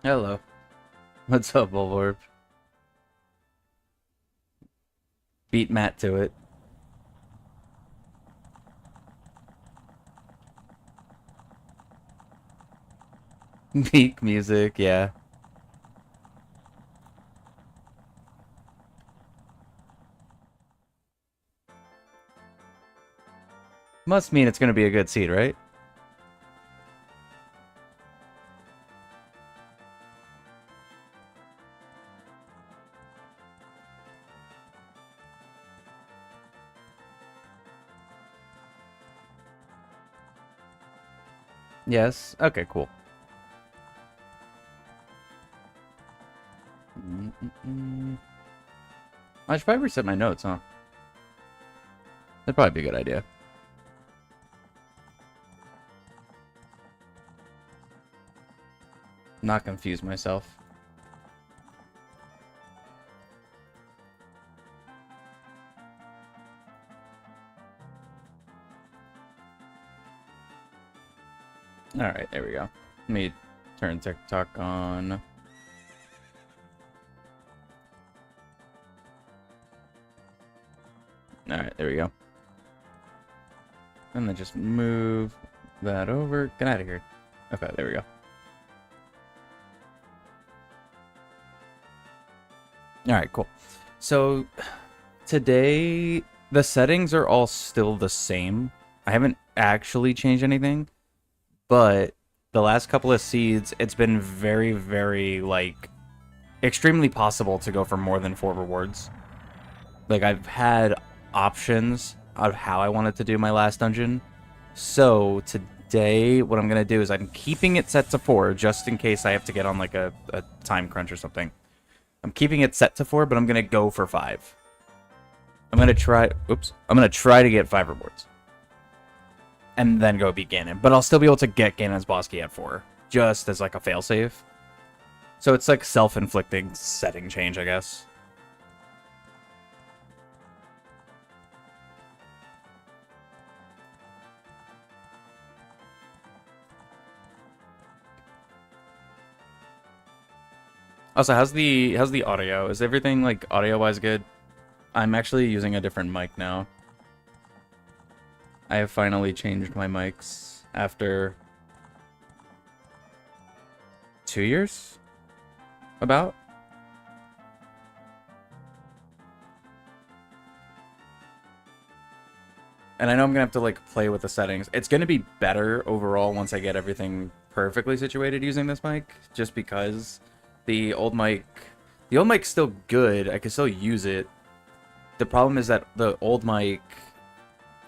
Hello. What's up, Bulwarp? Beat Matt to it. Peak music, yeah. Must mean it's gonna be a good seed, right? Yes. Okay, cool. I should probably reset my notes, huh? That'd probably be a good idea. Not confuse myself. Alright, there we go. Let me turn TikTok on. Alright, there we go. And then just move that over. Get out of here. Okay, there we go. Alright, cool. So, today, the settings are all still the same. I haven't actually changed anything, but the last couple of seeds, it's been very, very, like, extremely possible to go for more than 4 rewards. Like, I've had options of how I wanted to do my last dungeon. So, today, what I'm going to do is I'm keeping it set to 4, just in case I have to get on, like, a time crunch or something. I'm keeping it set to 4, but I'm going to go for 5. I'm going to try... Oops. I'm going to try to get 5 rewards. And then go beat Ganon. But I'll still be able to get Ganon's boss key at 4. Just as, like, a failsafe. So it's, like, self-inflicting setting change, I guess. Also, how's the audio? Is everything, like, audio-wise good? I'm actually using a different mic now. I have finally changed my mics after 2 years? About? And I know I'm gonna have to, like, play with the settings. It's gonna be better overall once I get everything perfectly situated using this mic, just because the old mic... The old mic's still good. I can still use it. The problem is that the old mic,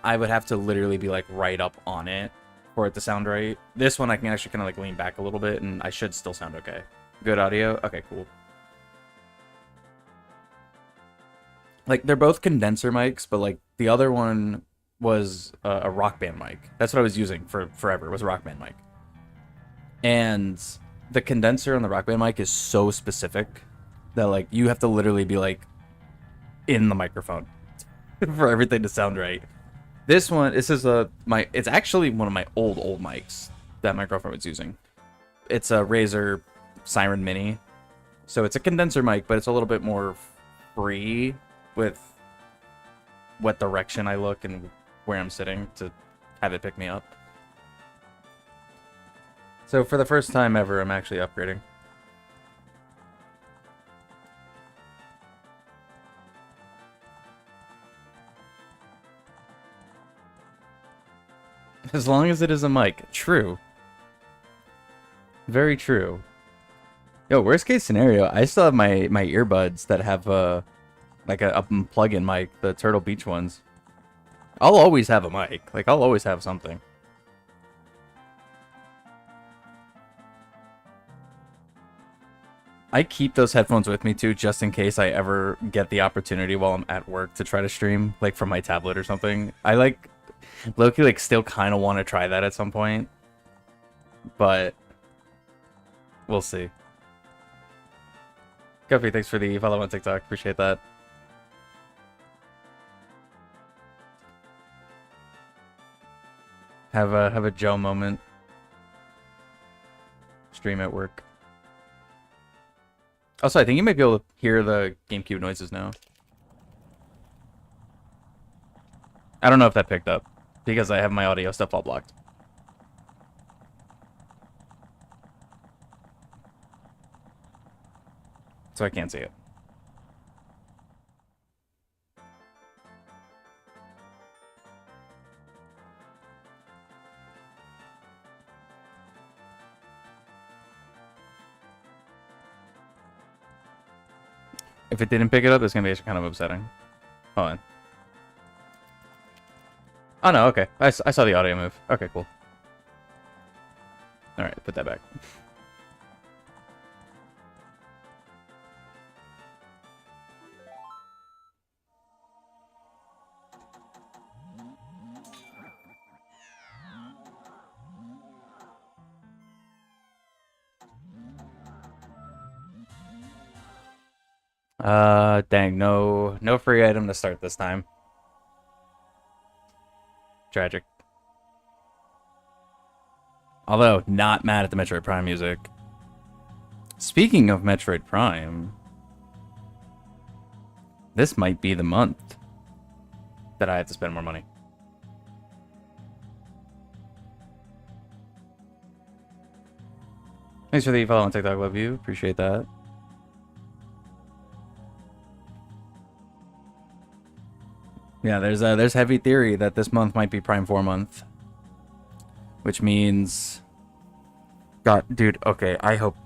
I would have to literally be, like, right up on it for it to sound right. This one I can actually kind of, like, lean back a little bit, and I should still sound okay. Good audio? Okay, cool. Like, they're both condenser mics, but, like, the other one was a Rock Band mic. That's what I was using for forever, was a Rock Band mic. And the condenser on the Rock Band mic is so specific that, like, you have to literally be, like, in the microphone for everything to sound right. This one, this is it's actually one of my old mics that my girlfriend was using. It's a Razer Siren Mini. So it's a condenser mic, but it's a little bit more free with what direction I look and where I'm sitting to have it pick me up. So for the first time ever, I'm actually upgrading. As long as it is a mic. True. Very true. Yo, worst case scenario, I still have my earbuds that have like a plug-in mic, the Turtle Beach ones. I'll always have a mic. Like, I'll always have something. I keep those headphones with me too, just in case I ever get the opportunity while I'm at work to try to stream, like from my tablet or something. I like, low-key, like, still kind of want to try that at some point, but we'll see. Guppy, thanks for the follow on TikTok. Appreciate that. Have a Joe moment. Stream at work. Also, I think you might be able to hear the GameCube noises now. I don't know if that picked up, because I have my audio stuff all blocked. So I can't see it. If it didn't pick it up, it's going to be kind of upsetting. Hold on. Oh, no, okay. I saw the audio move. Okay, cool. Alright, put that back. Dang, no free item to start this time. Tragic. Although, not mad at the Metroid Prime music. Speaking of Metroid Prime, this might be the month that I have to spend more money. Thanks for the follow on TikTok, love you. Appreciate that. Yeah, there's heavy theory that this month might be Prime 4 month. Which means... God, dude, okay, I hope...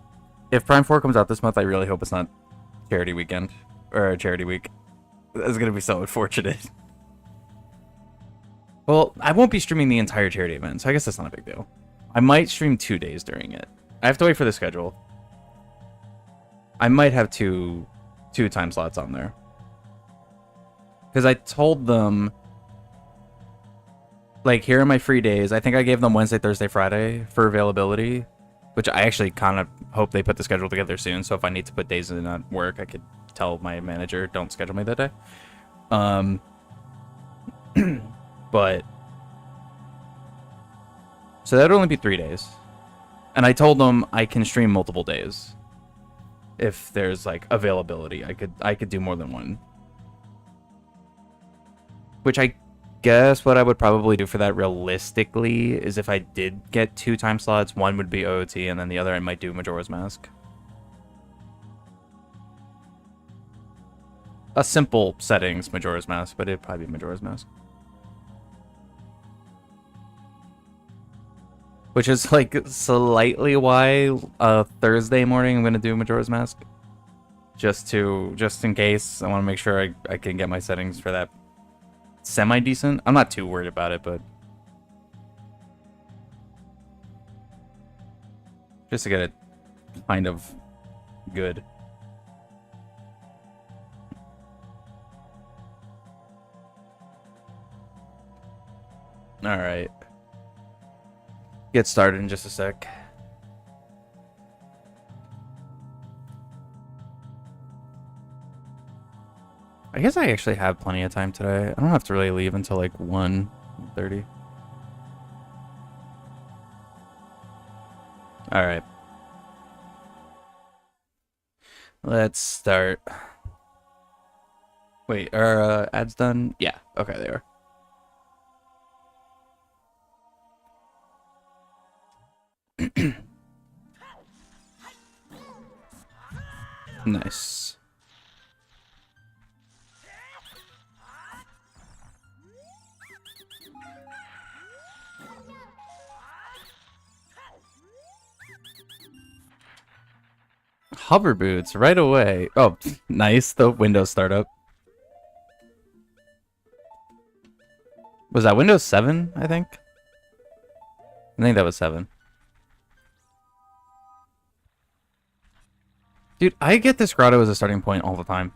If Prime 4 comes out this month, I really hope it's not Charity Weekend. Or Charity Week. That's gonna be so unfortunate. Well, I won't be streaming the entire charity event, so I guess that's not a big deal. I might stream 2 days during it. I have to wait for the schedule. I might have two time slots on there. Because I told them, like, here are my free days. I think I gave them Wednesday, Thursday, Friday for availability, which I actually kind of hope they put the schedule together soon. So if I need to put days in at work, I could tell my manager, don't schedule me that day. But, so that'd only be 3 days. And I told them I can stream multiple days. If there's, like, availability, I could do more than one. Which I guess what I would probably do for that realistically is if I did get 2 time slots, one would be OOT and then the other I might do Majora's Mask. A simple settings Majora's Mask, but it'd probably be Majora's Mask. Which is like slightly why Thursday morning I'm gonna do Majora's Mask. Just in case. I want to make sure I can get my settings for that semi-decent. I'm not too worried about it, but just to get it kind of good. Alright. Get started in just a sec. I guess I actually have plenty of time today. I don't have to really leave until like 1:30. Alright. Let's start. Wait, are ads done? Yeah, okay, they are. Nice. Hover boots right away. Oh, nice. The Windows startup. Was that Windows 7, I think? I think that was 7. Dude, I get this grotto as a starting point all the time.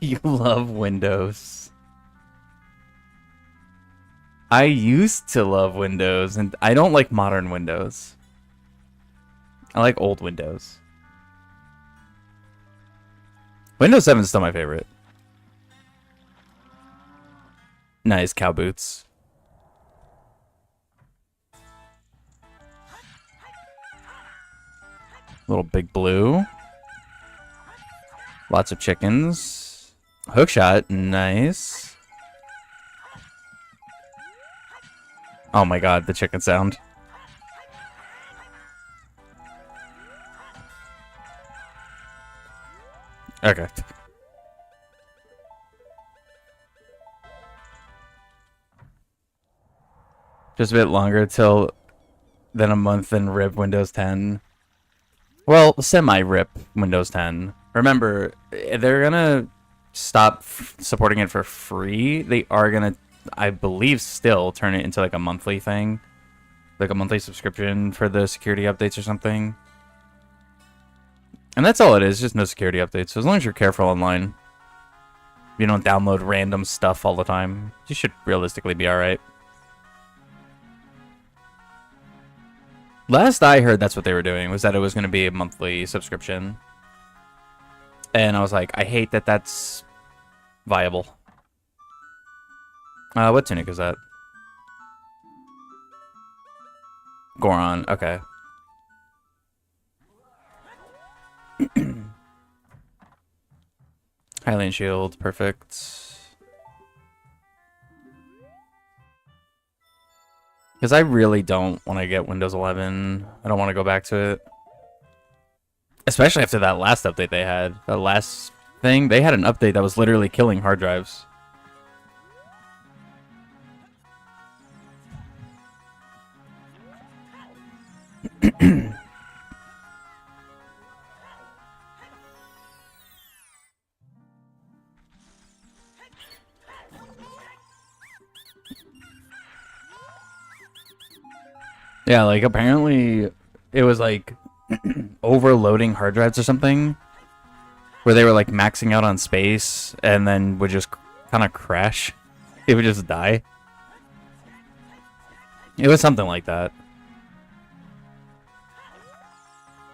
You love Windows. I used to love Windows, and I don't like modern Windows. I like old Windows. Windows 7 is still my favorite. Nice cow boots. Little big blue. Lots of chickens. Hookshot, nice. Oh my god, the chicken sound. Okay. Just a bit longer till than a month and rip Windows 10. Well, semi-rip Windows 10. Remember, they're gonna stop supporting it for free. They are gonna, I believe, still turn it into like a monthly thing. Like a monthly subscription for the security updates or something. And that's all it is, just no security updates. So as long as you're careful online, you don't download random stuff all the time, you should realistically be alright. Last I heard, that's what they were doing, was that it was going to be a monthly subscription. And I was like, I hate that that's viable. What tunic is that? Goron, okay. Hylian shield, perfect. Because I really don't want to get Windows 11. I don't want to go back to it. Especially after that last update they had. That last thing, they had an update that was literally killing hard drives. Yeah, like apparently it was like overloading hard drives or something, where they were like maxing out on space and then would just kind of crash. It would just die. It was something like that.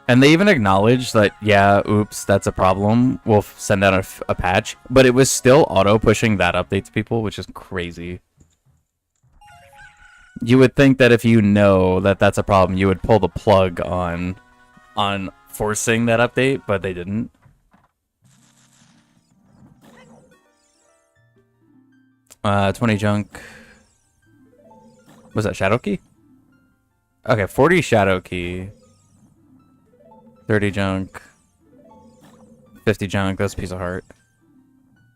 And they even acknowledged that, yeah, oops, that's a problem. We'll send out a patch. But it was still auto-pushing that update to people, which is crazy. You would think that if you know that that's a problem, you would pull the plug on forcing that update, but they didn't. Uh, 20 junk. Was that Shadow Key? Okay, 40 Shadow Key. 30 junk. 50 junk, that's a piece of heart.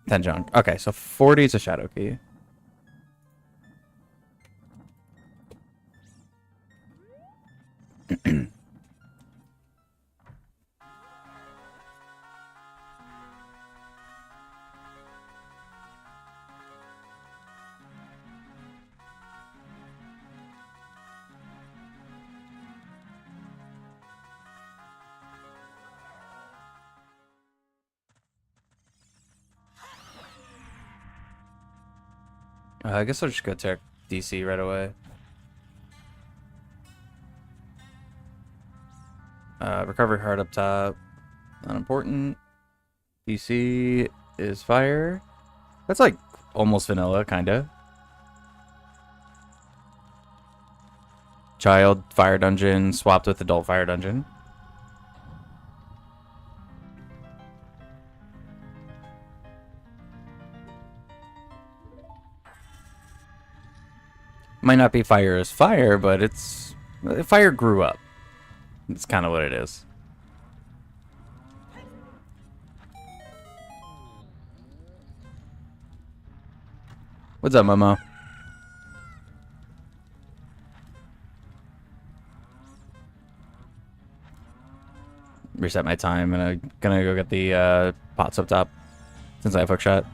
10 junk. Okay, so 40 is a Shadow Key. I guess I'll just go check DC right away. Recovery heart up top. Not important. DC is fire. That's like almost vanilla, kinda. Child fire dungeon swapped with adult fire dungeon. Might not be fire as fire, but it's... Fire grew up. That's kind of what it is. What's up, Momo? Reset my time, and I'm gonna go get the pots up top, since I have hookshot.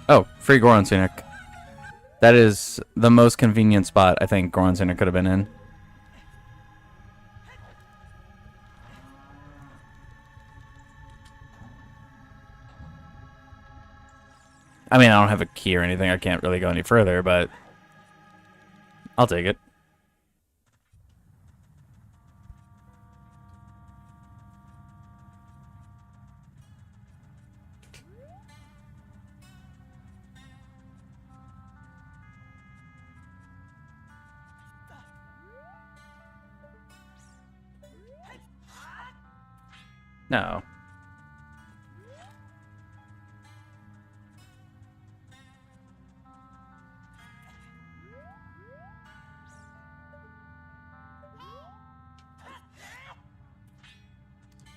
Oh, free Goron Tunic. That is the most convenient spot I think Goron Tunic could have been in. I mean, I don't have a key or anything. I can't really go any further, but I'll take it. No.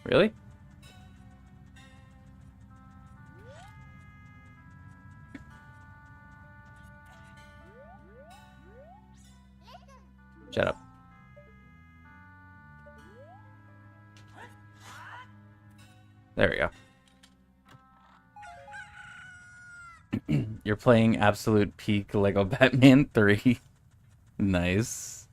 Really? Shut up. There we go. You're playing absolute peak Lego Batman 3. Nice.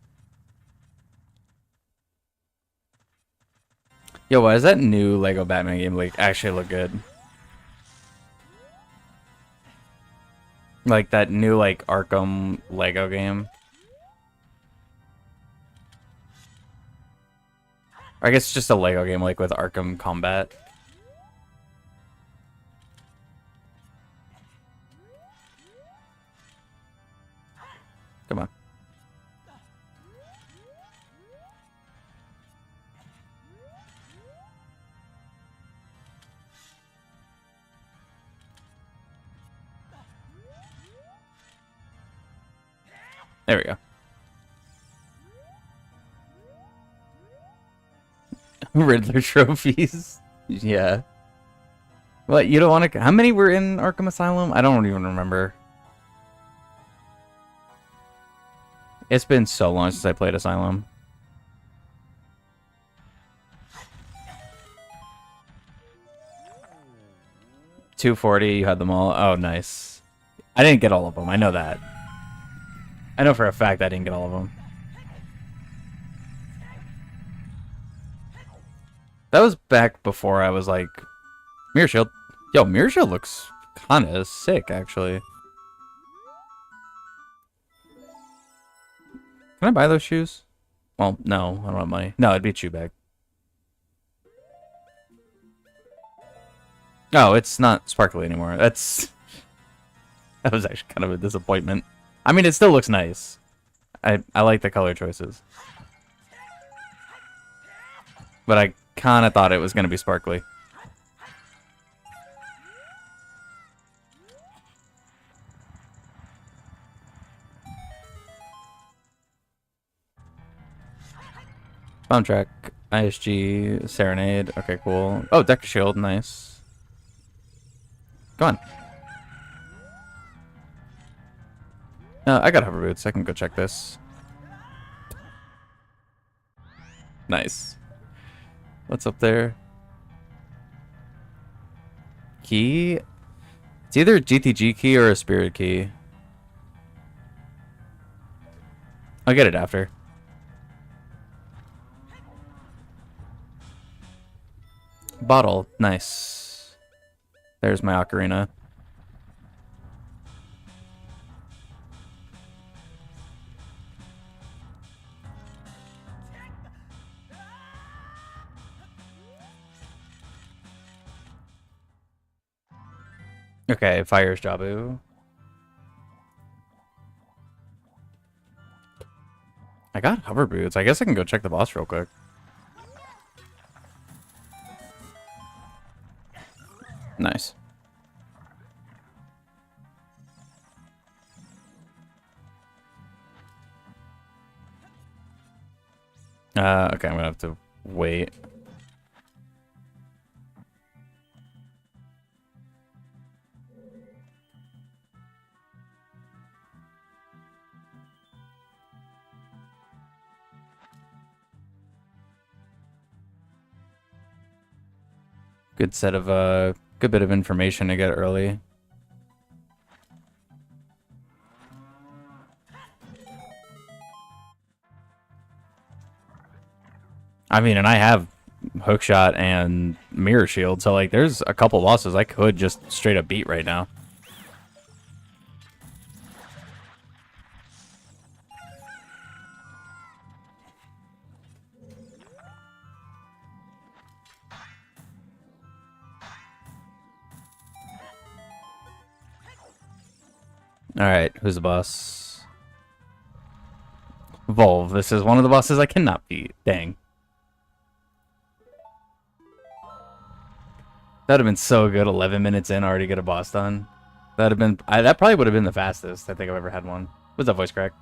Yo, why does that new Lego Batman game like actually look good? Like that new like Arkham Lego game. Or I guess it's just a Lego game like with Arkham Combat. Come on. There we go. Riddler trophies. Yeah. What, you don't want to... How many were in Arkham Asylum? I don't even remember. It's been so long since I played Asylum. $240, you had them all. Oh, nice. I didn't get all of them. I know that. I know for a fact I didn't get all of them. That was back before I was like... Mirror Shield. Yo, Mirror Shield looks kind of sick, actually. Can I buy those shoes? Well, no. I don't have money. No, it'd be a shoe bag. Oh, it's not sparkly anymore. That's... That was actually kind of a disappointment. I mean, it still looks nice. I like the color choices. But I kind of thought it was going to be sparkly. Soundtrack, ISG, Serenade. Okay, cool. Oh, Deck Shield, nice. Go on. I got hover boots. I can go check this. Nice. What's up there? Key? It's either a GTG key or a spirit key. I'll get it after. Bottle. Nice. There's my ocarina. Okay, fires Jabu. I got hover boots. I guess I can go check the boss real quick. Nice. Okay, I'm gonna have to wait. Good set of good bit of information to get early. I mean, and I have hookshot and mirror shield, so like there's a couple bosses I could just straight up beat right now. Alright, who's the boss? Volve. This is one of the bosses I cannot beat. Dang. That'd have been so good. 11 minutes in, already get a boss done. That'd have been. That probably would have been the fastest I think I've ever had one. What's up, voice crack?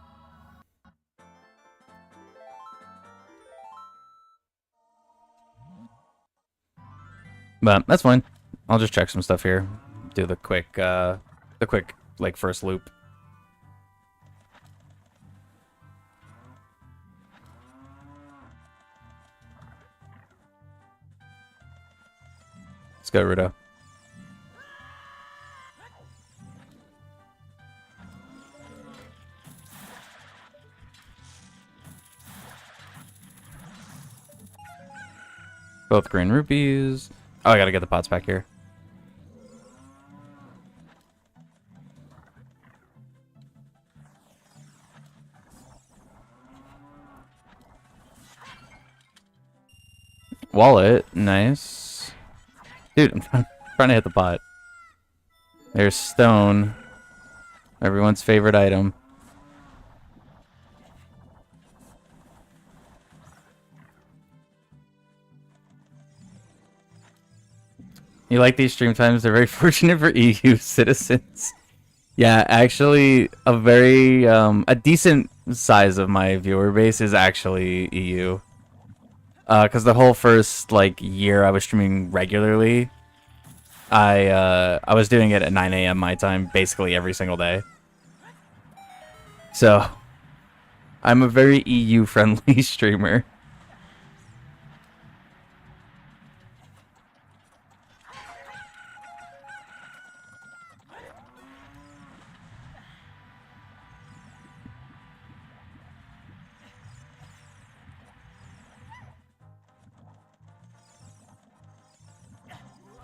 But that's fine. I'll just check some stuff here. Do the quick like first loop. Let's go, Rudo. Both green rupees. Oh, I gotta get the pots back here. Wallet, nice. Dude, I'm trying to hit the pot. There's stone. Everyone's favorite item. You like these stream times? They're very fortunate for EU citizens. Yeah, actually, a decent size of my viewer base is actually EU. Because the whole first like year I was streaming regularly, I was doing it at 9 a.m. my time basically every single day. So I'm a very EU friendly streamer.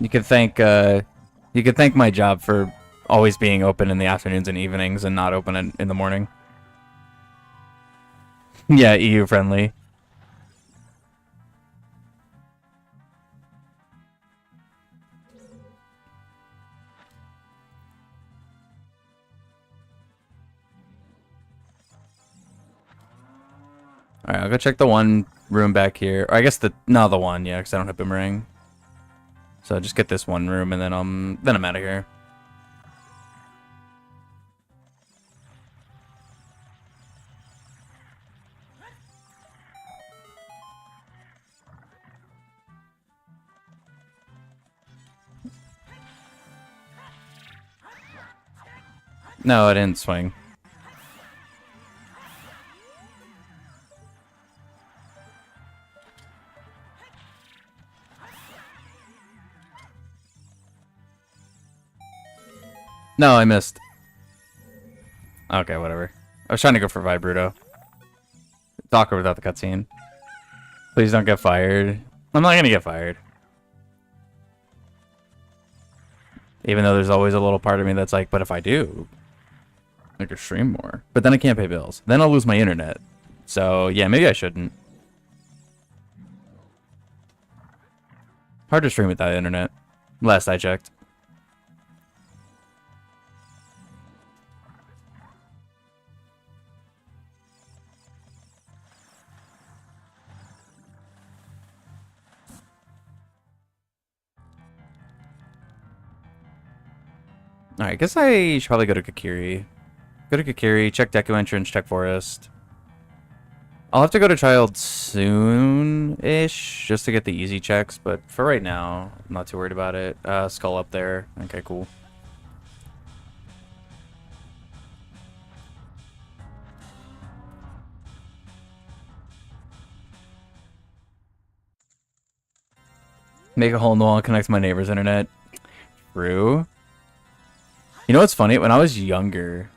You could thank my job for always being open in the afternoons and evenings and not open in the morning. Yeah, EU friendly. Alright, I'll go check the one room back here. Or I guess the one, yeah, because I don't have boomerang. So just get this one room and then I'm out of here. No, I didn't swing. No, I missed. Okay, whatever. I was trying to go for Vibruto. Talker without the cutscene. Please don't get fired. I'm not gonna get fired. Even though there's always a little part of me that's like, but if I do, I could stream more. But then I can't pay bills. Then I'll lose my internet. So, yeah, maybe I shouldn't. Hard to stream without internet. Last I checked. Alright, I guess I should probably go to Kakiri. Go to Kakiri, check Deku Entrance, check Forest. I'll have to go to Child soon-ish, just to get the easy checks, but for right now, I'm not too worried about it. Skull up there. Okay, cool. Make a hole in the wall and connect to my neighbor's internet. True. You know what's funny? When I was younger,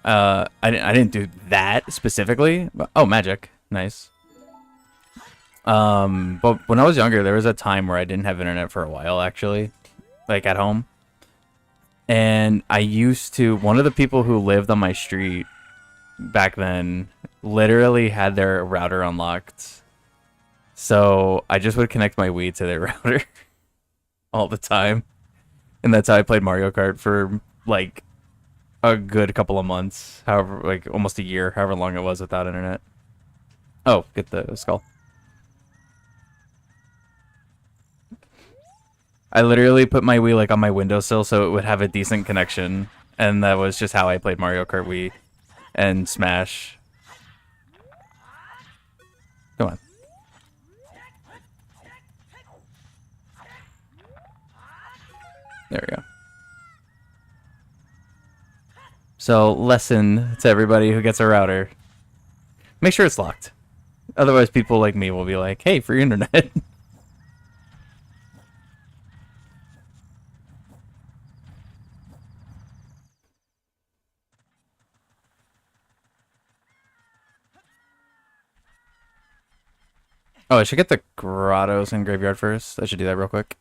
I didn't do that specifically. But, oh, magic. Nice. But when I was younger, there was a time where I didn't have internet for a while, actually. Like, at home. And I used to... One of the people who lived on my street back then literally had their router unlocked. So I just would connect my Wii to their router all the time. And that's how I played Mario Kart for... like a good couple of months, however, like almost a year, however long it was without internet. Oh, get the skull. I literally put my Wii like on my windowsill so it would have a decent connection, and that was just how I played Mario Kart Wii and Smash. Come on. There we go. So, lesson to everybody who gets a router. Make sure it's locked. Otherwise, people like me will be like, hey, free internet. Oh, I should get the grottos and graveyard first. I should do that real quick.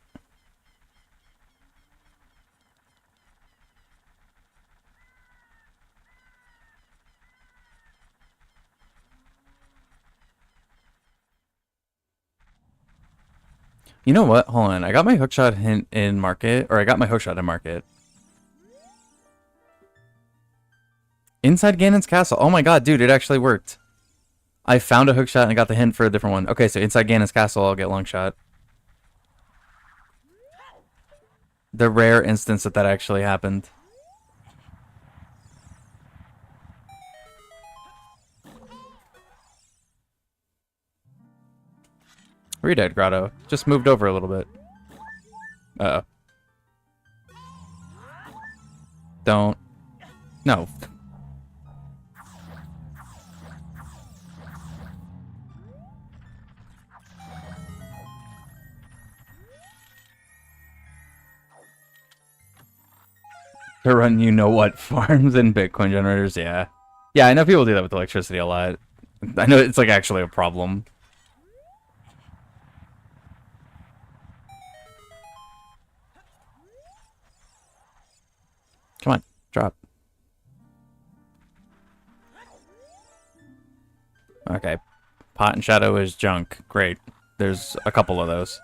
You know what? Hold on. I got my hookshot hint in market, or I got my hookshot in market. Inside Ganon's castle. Oh my god, dude, it actually worked. I found a hookshot and I got the hint for a different one. Okay, so inside Ganon's castle, I'll get long shot. The rare instance that actually happened. Redead grotto. Just moved over a little bit. Uh-oh. Don't. No. To run you-know-what farms and Bitcoin generators, yeah. Yeah, I know people do that with electricity a lot. I know it's like actually a problem. Come on, drop. Okay. Pot and Shadow is junk. Great. There's a couple of those.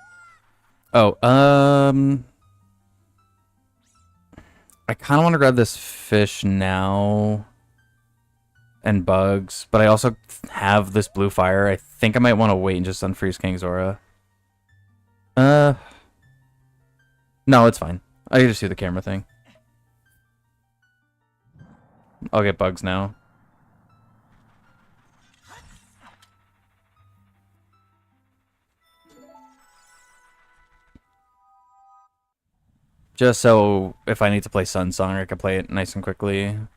Oh, I kind of want to grab this fish now. And bugs. But I also have this blue fire. I think I might want to wait and just unfreeze King Zora. No, it's fine. I can just do the camera thing. I'll get bugs now. Just so if I need to play Sun Song, I can play it nice and quickly. And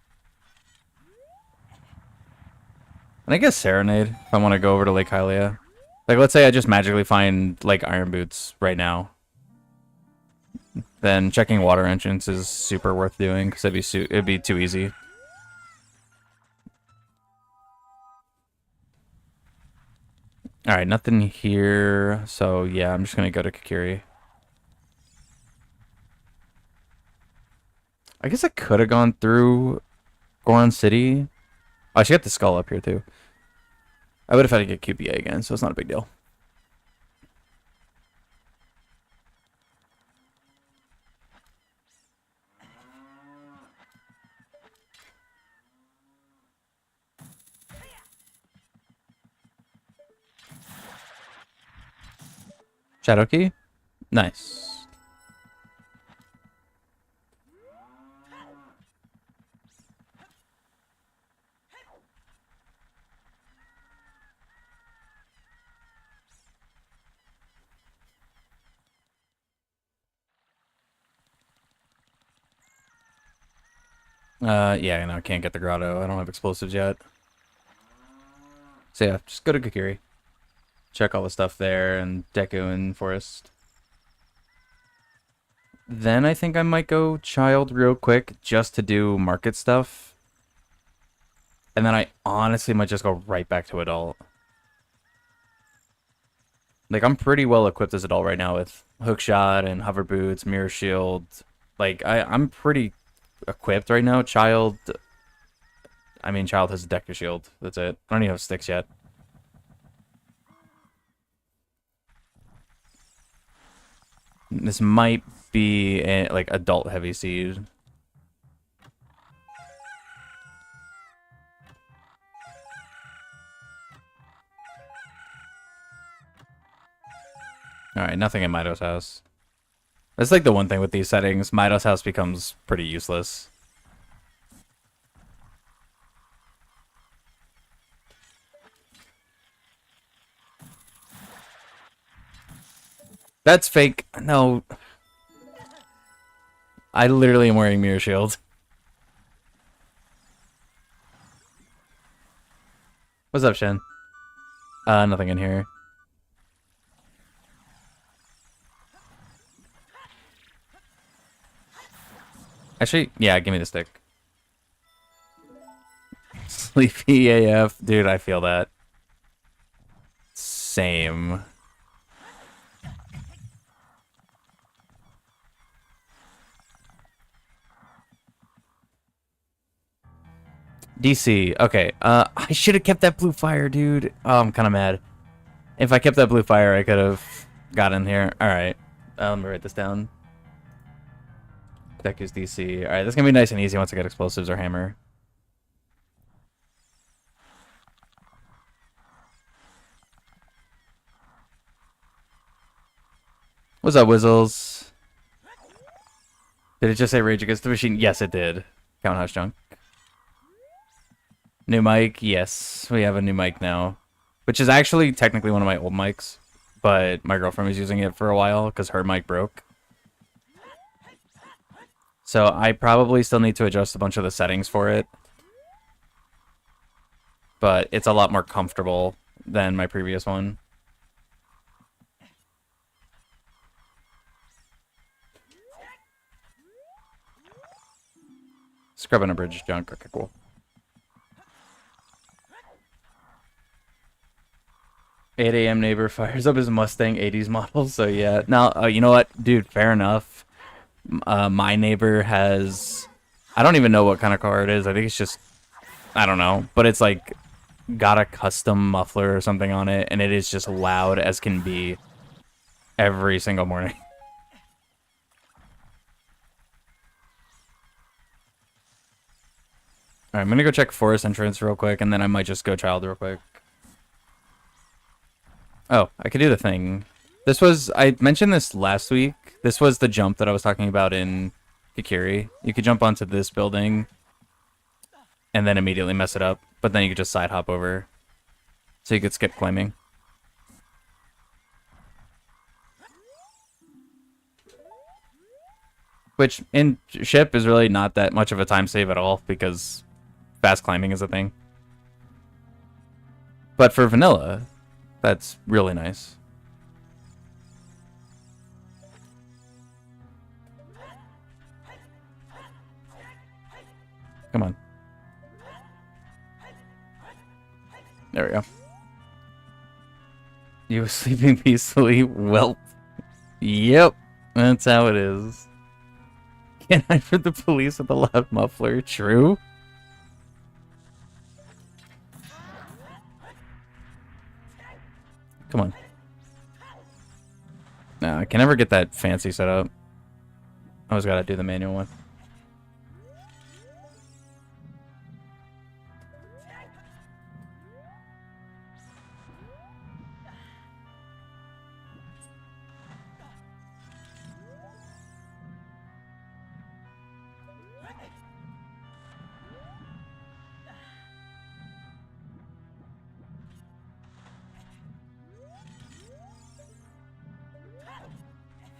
I guess Serenade, if I want to go over to Lake Hylia. Like, let's say I just magically find, like, Iron Boots right now. Then checking Water Entrance is super worth doing, because it'd be too easy. Alright, nothing here. So, yeah, I'm just going to go to Kakiri. I guess I could have gone through Goron City. Oh, I should get the skull up here, too. I would have had to get QBA again, so it's not a big deal. Shadow Key? Nice. Yeah, no, I can't get the grotto. I don't have explosives yet. So yeah, just go to Kakiri. Check all the stuff there and Deku and Forest. Then I think I might go Child real quick just to do market stuff. And then I honestly might just go right back to Adult. Like, I'm pretty well equipped as Adult right now with Hookshot and Hover Boots, Mirror Shield. Like, I'm pretty equipped right now. Child has a Deku Shield. That's it. I don't even have sticks yet. This might be a, like, Adult Heavy Seed. Alright, nothing in Mido's house. That's like the one thing with these settings. Mido's house becomes pretty useless. That's fake. No. I literally am wearing mirror shield. What's up, Shen? Nothing in here. Actually, yeah, give me the stick. Sleepy AF. Dude, I feel that. Same. DC. Okay. I should have kept that blue fire, dude. Oh, I'm kind of mad. If I kept that blue fire, I could have got in here. All right. Let me write this down. Deck is DC. All right, that's gonna be nice and easy once I get explosives or hammer. What's up, Wizzles? Did it just say Rage Against the Machine? Yes, it did. Count House Junk. New mic? Yes, we have a new mic now. Which is actually technically one of my old mics. But my girlfriend was using it for a while because her mic broke. So I probably still need to adjust a bunch of the settings for it. But it's a lot more comfortable than my previous one. Scrubbing a bridge junk. Okay, cool. 8 a.m. neighbor fires up his Mustang 80s model. So yeah. Now, you know what? Dude, fair enough. My neighbor has... I don't even know what kind of car it is. I think it's just... I don't know. But it's like... got a custom muffler or something on it. And it is just loud as can be. Every single morning. Alright, I'm gonna go check forest entrance real quick. And then I might just go child real quick. Oh, I could do the thing. This was... I mentioned this last week. This was the jump that I was talking about in Kikiri. You could jump onto this building and then immediately mess it up. But then you could just side hop over. So you could skip climbing. Which in ship is really not that much of a time save at all because fast climbing is a thing. But for vanilla, that's really nice. Come on. There we go. You were sleeping peacefully? Well, yep. That's how it is. Can't hide from the police with a loud muffler. True. Come on. No, I can never get that fancy setup. I always gotta do the manual one.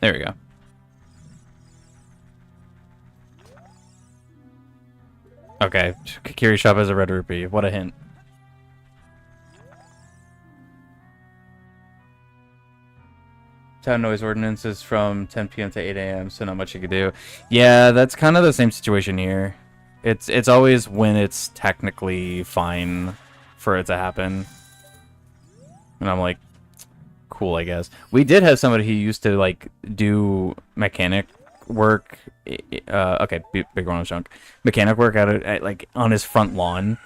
There we go. Okay, Kikiri shop has a red rupee. What a hint. Town noise ordinance is from 10 p.m. to 8 a.m., so not much you could do. Yeah, that's kind of the same situation here. It's always when it's technically fine for it to happen. And I'm like, cool, I guess. We did have somebody who used to, like, do mechanic work. Okay, big one chunk. Mechanic work at, like, on his front lawn.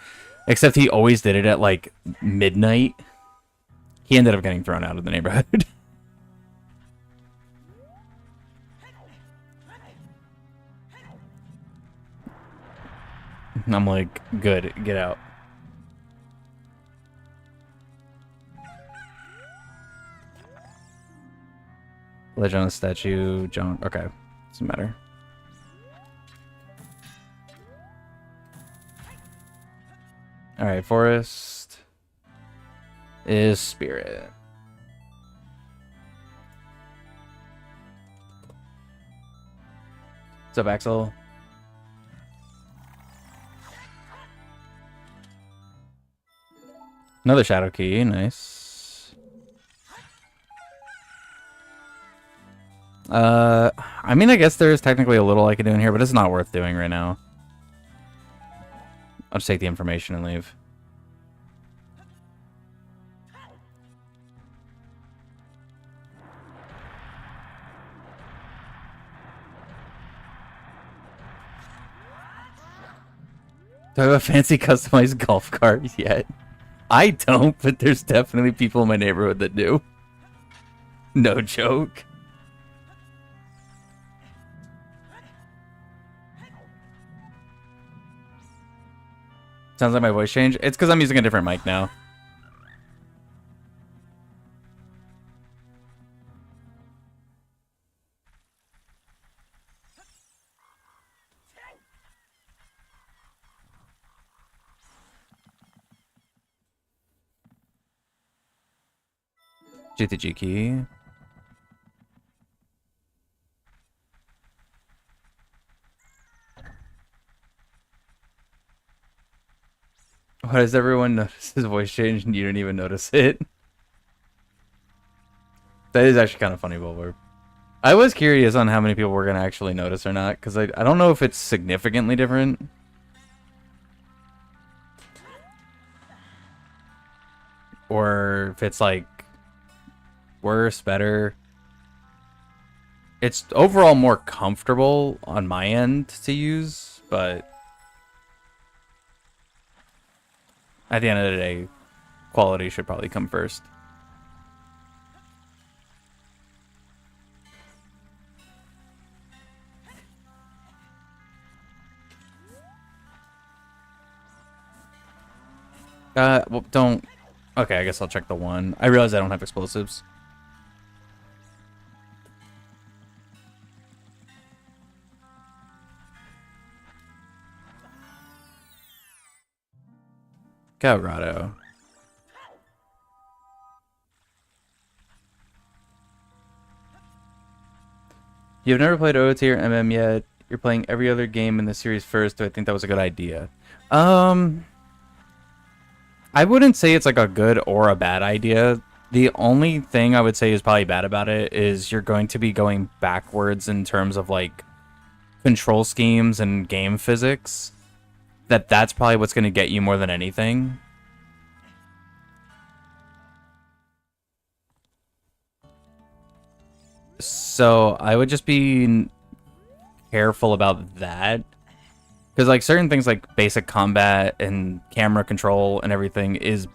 Except he always did it at, like, midnight. He ended up getting thrown out of the neighborhood. I'm like, good, get out. Legend on the statue, junk. Okay, doesn't matter. All right, forest is spirit. What's up, Axel? Another shadow key, nice. I mean, I guess there is technically a little I could do in here, but it's not worth doing right now. I'll just take the information and leave. Do I have a fancy customized golf cart yet? I don't, but there's definitely people in my neighborhood that do. No joke. Sounds like my voice changed. It's because I'm using a different mic now. GTG key. Why does everyone notice his voice change and you don't even notice it? That is actually kind of funny, Bulwark. I was curious on how many people were going to actually notice or not, because I don't know if it's significantly different. Or if it's like worse, better. It's overall more comfortable on my end to use, but at the end of the day, quality should probably come first. Well, don't... Okay, I guess I'll check the one. I realize I don't have explosives. Colorado. You've never played OOT or MM yet. You're playing every other game in the series first. Do I think that was a good idea? I wouldn't say it's like a good or a bad idea. The only thing I would say is probably bad about it is you're going to be going backwards in terms of like control schemes and game physics. That's probably what's going to get you more than anything. So I would just be careful about that. Because like certain things like basic combat and camera control and everything is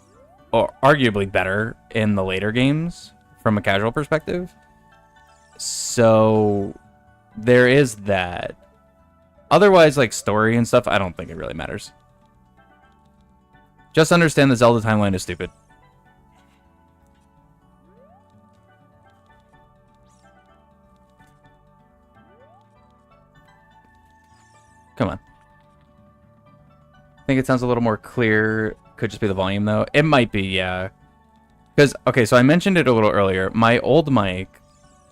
arguably better in the later games from a casual perspective. So there is that. Otherwise, like story and stuff, I don't think it really matters. Just understand the Zelda timeline is stupid. Come on. I think it sounds a little more clear. Could just be the volume, though. It might be, yeah. Because, okay, so I mentioned it a little earlier. My old mic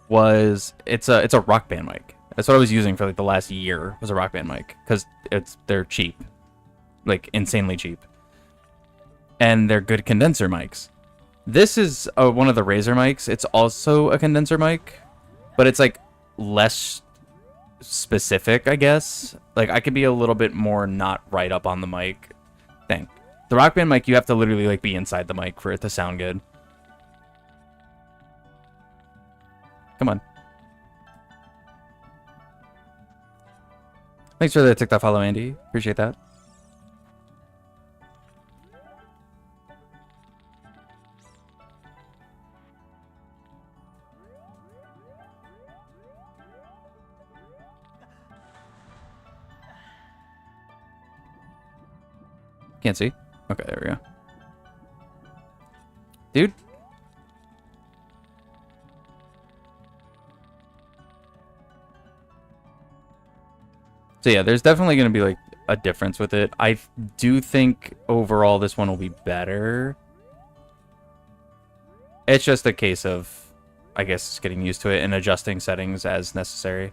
was... It's a Rock Band mic. That's what I was using for, like, the last year, was a Rock Band mic. Because they're cheap. Like, insanely cheap. And they're good condenser mics. This is one of the Razer mics. It's also a condenser mic. But it's, like, less specific, I guess. Like, I could be a little bit more not right up on the mic. Dang. The Rock Band mic, you have to literally, like, be inside the mic for it to sound good. Come on. Thanks for the TikTok follow, Andy. Appreciate that. Can't see. Okay, there we go. Dude. So yeah, there's definitely going to be like a difference with it. I do think overall this one will be better. It's just a case of, I guess, getting used to it and adjusting settings as necessary.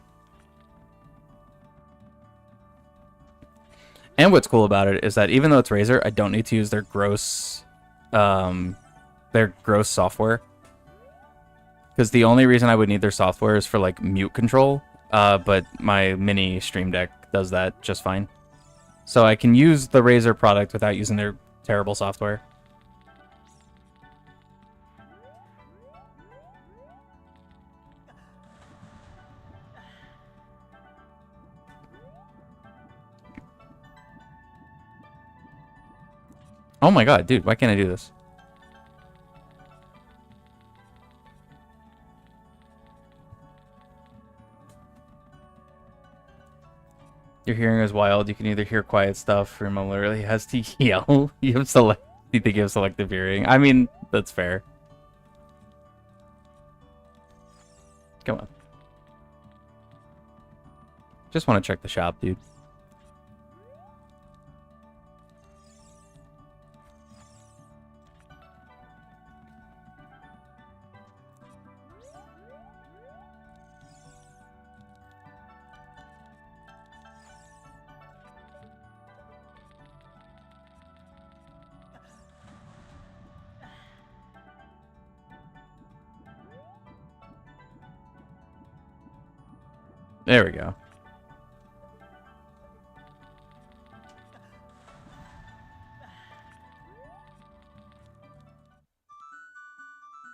And what's cool about it is that even though it's Razer, I don't need to use their gross software. Because the only reason I would need their software is for like mute control. But my mini Stream Deck does that just fine. So I can use the Razer product without using their terrible software. Oh my god, dude, why can't I do this? Your hearing is wild. You can either hear quiet stuff or mom literally has to yell. You have you think you have selective hearing. I mean, that's fair. Come on. Just want to check the shop, dude. There we go.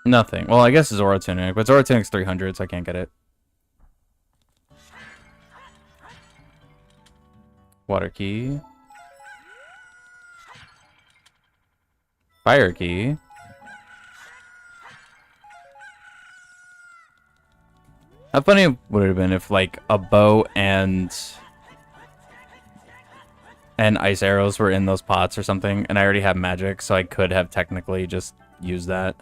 Nothing. Well, I guess it's Aura Tunic, but Aura Tunic's 300, so I can't get it. Water key. Fire key. How funny would it have been if, like, a bow and ice arrows were in those pots or something, and I already have magic, so I could have technically just used that.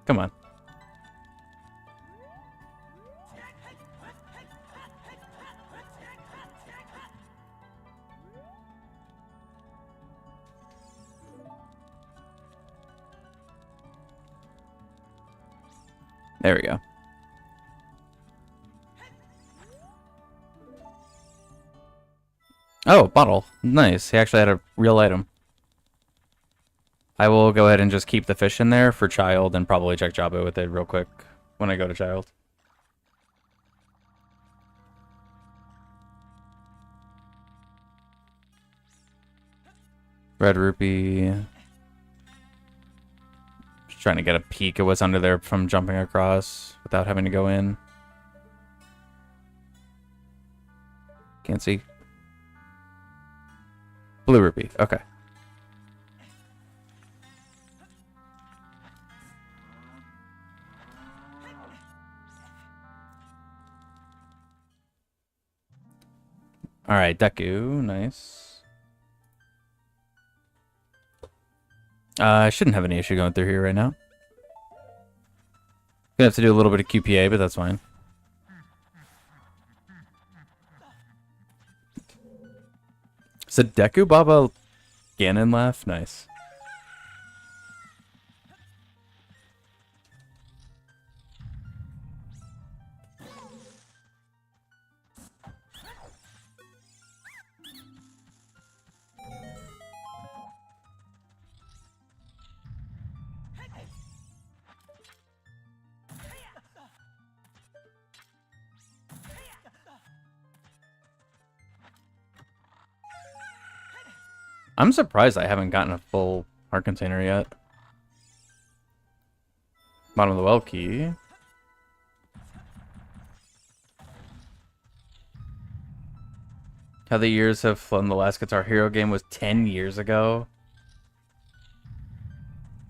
Come on. There we go. Oh, bottle. Nice. He actually had a real item. I will go ahead and just keep the fish in there for Child and probably check Jabba with it real quick when I go to Child. Red rupee. Just trying to get a peek at what's under there from jumping across without having to go in. Can't see. Blue rupee. Okay. All right, Deku, nice. I shouldn't have any issue going through here right now. Gonna have to do a little bit of QPA, but that's fine. So Deku Baba Ganon laugh, nice. I'm surprised I haven't gotten a full heart container yet. Bottom of the well key. How the years have flown. The last Guitar Hero game was 10 years ago.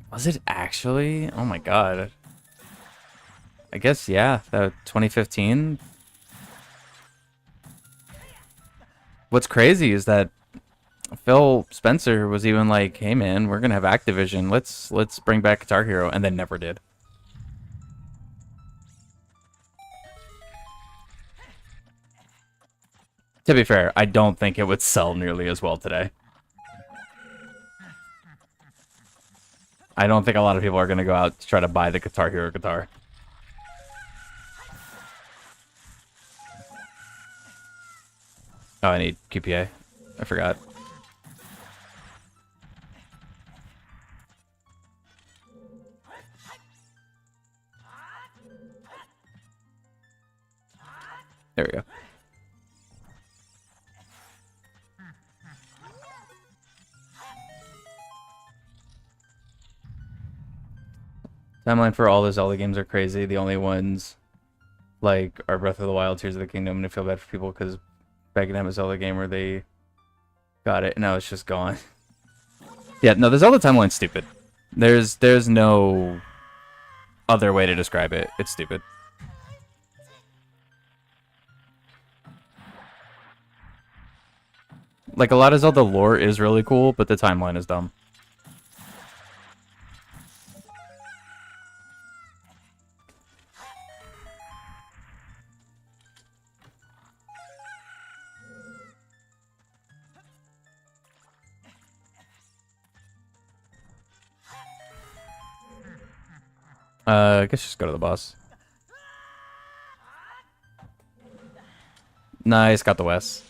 Was it actually? Oh my god. I guess, yeah. 2015. What's crazy is that Phil Spencer was even like, "Hey man, we're gonna have Activision. Let's bring back Guitar Hero," and then never did. To be fair, I don't think it would sell nearly as well today. I don't think a lot of people are gonna go out to try to buy the Guitar Hero guitar. Oh, I need QPA. I forgot. There we go. Timeline for all the Zelda games are crazy. The only ones like are Breath of the Wild, Tears of the Kingdom, and I feel bad for people because back in a Zelda game where they got it and now it's just gone. Yeah, no, the Zelda timeline's stupid. There's no other way to describe it. It's stupid. Like, a lot of Zelda lore is really cool, but the timeline is dumb. I guess just go to the boss. Nice, got the West.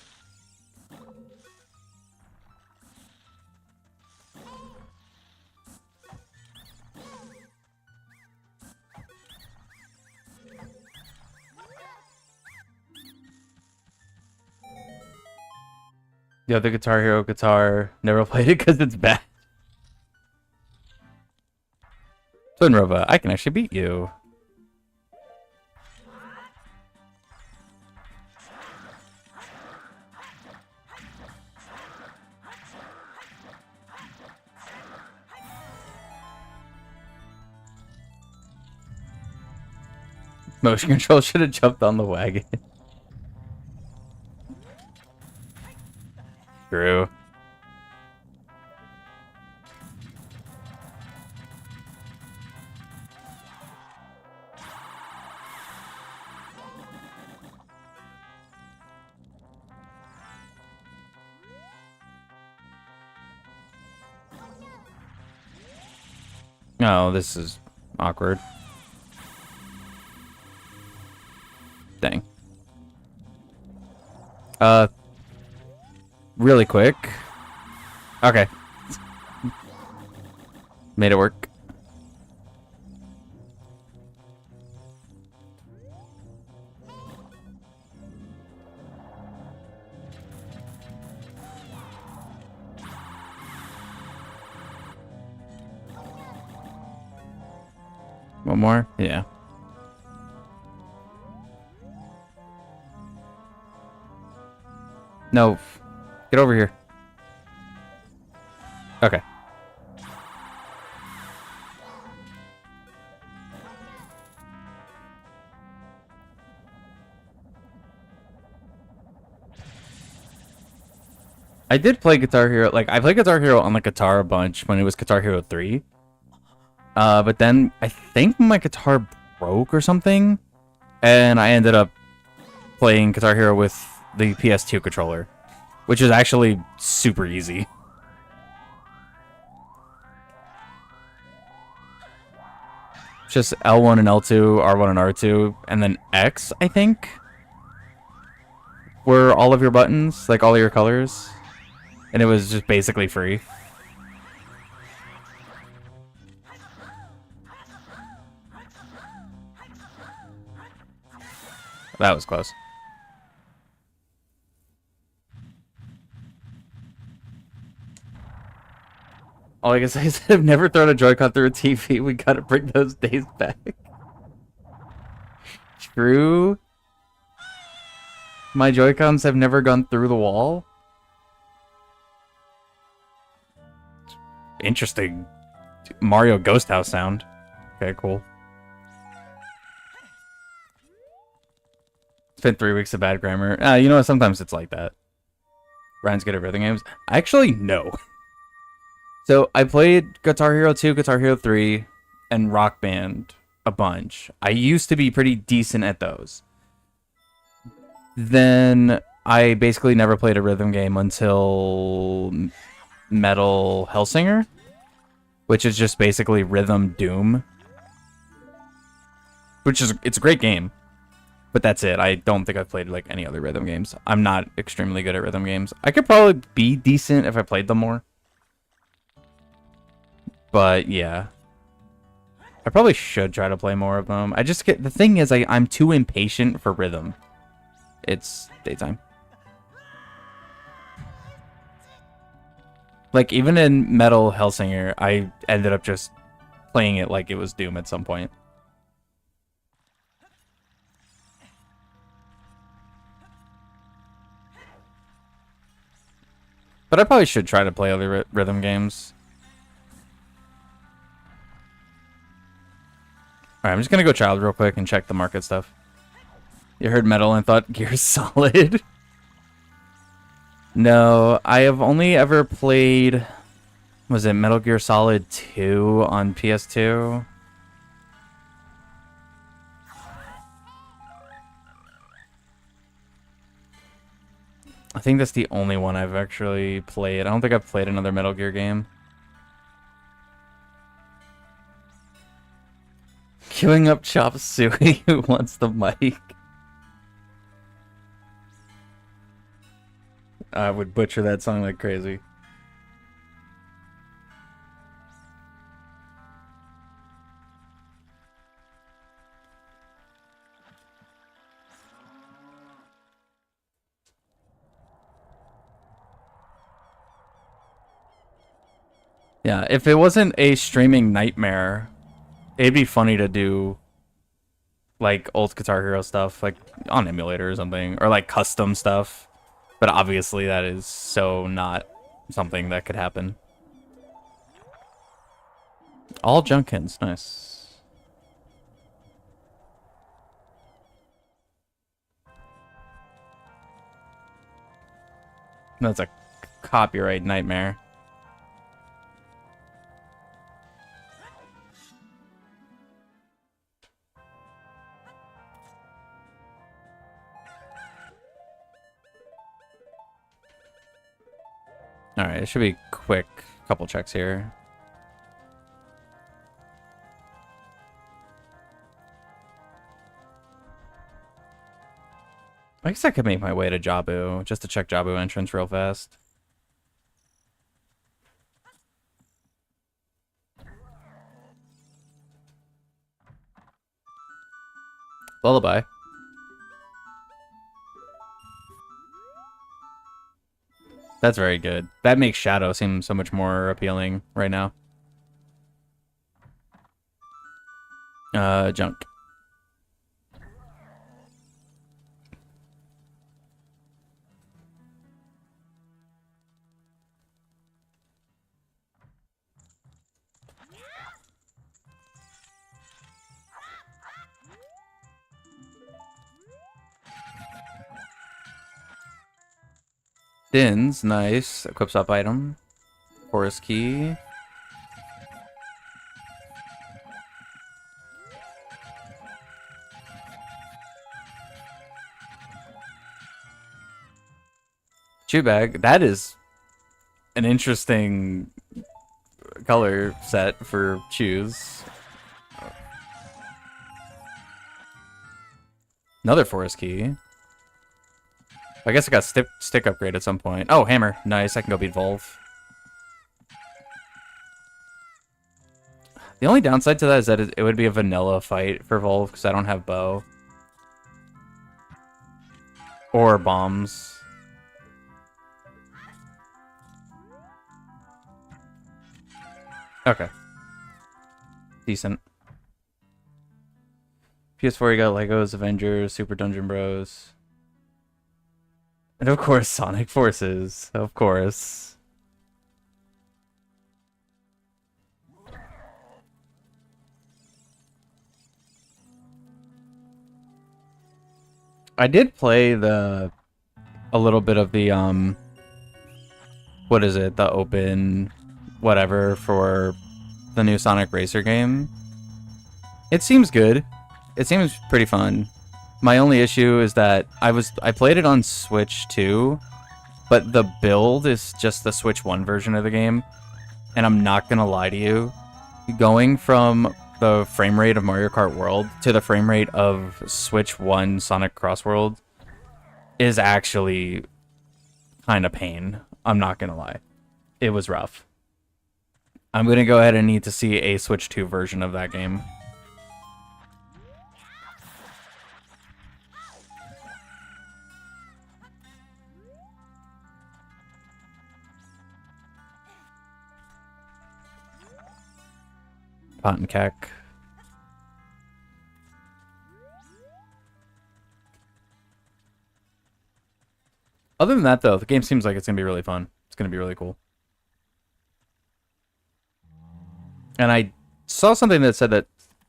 Yeah, the Guitar Hero guitar. Never played it because it's bad. Twin Rova, I can actually beat you. Motion control should have jumped on the wagon. True. Oh, this is awkward. Dang. Really quick. Okay. Made it work. One more? Yeah. No. Get over here. Okay. I did play Guitar Hero. Like, I played Guitar Hero on the guitar a bunch when it was Guitar Hero 3. But then I think my guitar broke or something. And I ended up playing Guitar Hero with the PS2 controller, which is actually super easy. Just L1 and L2, R1 and R2, and then X, I think, were all of your buttons, like all of your colors. And it was just basically free. That was close. All I can say is I've never thrown a Joy-Con through a TV. We gotta bring those days back. True. My Joy-Cons have never gone through the wall. Interesting. Mario Ghost House sound. Okay, cool. It's been 3 weeks of bad grammar. You know what? Sometimes it's like that. Ryan's good at rhythm games. Actually, no. So I played Guitar Hero 2, Guitar Hero 3, and Rock Band a bunch. I used to be pretty decent at those. Then I basically never played a rhythm game until Metal Hellsinger, which is just basically Rhythm Doom. It's a great game. But that's it. I don't think I've played like any other rhythm games. I'm not extremely good at rhythm games. I could probably be decent if I played them more. But yeah. I probably should try to play more of them. The thing is I'm too impatient for rhythm. It's daytime. Like even in Metal Hellsinger, I ended up just playing it like it was Doom at some point. But I probably should try to play other rhythm games. Alright, I'm just gonna go child real quick and check the market stuff. You heard Metal and thought Gear's Solid? No, I have only ever played... Was it Metal Gear Solid 2 on PS2? I think that's the only one I've actually played. I don't think I've played another Metal Gear game. Queuing up Chop Suey who wants the mic. I would butcher that song like crazy. Yeah, if it wasn't a streaming nightmare, it'd be funny to do like old Guitar Hero stuff, like on emulator or something, or like custom stuff. But obviously that is so not something that could happen. All Junkins, nice. That's a copyright nightmare. Alright, it should be quick. Couple checks here. I guess I could make my way to Jabu, just to check Jabu entrance real fast. Lullaby. That's very good. That makes Shadow seem so much more appealing right now. Junk. Dins, nice. Equips up item. Forest key. Chew bag. That is an interesting color set for chews. Another forest key. I guess I got stick upgrade at some point. Oh, hammer. Nice. I can go beat Volve. The only downside to that is that it would be a vanilla fight for Volve because I don't have bow. Or bombs. Okay. Decent. PS4, you got Legos, Avengers, Super Dungeon Bros. And of course, Sonic Forces. Of course. I did play a little bit of the what is it? The open whatever for the new Sonic Racer game. It seems good. It seems pretty fun. My only issue is that I played it on Switch 2, but the build is just the Switch 1 version of the game. And I'm not gonna lie to you, going from the frame rate of Mario Kart World to the frame rate of Switch 1 Sonic Cross World is actually kind of pain. I'm not gonna lie. It was rough. I'm gonna go ahead and need to see a Switch 2 version of that game. Pot and Keck. Other than that, though, the game seems like it's going to be really fun. It's going to be really cool. And I saw something that said that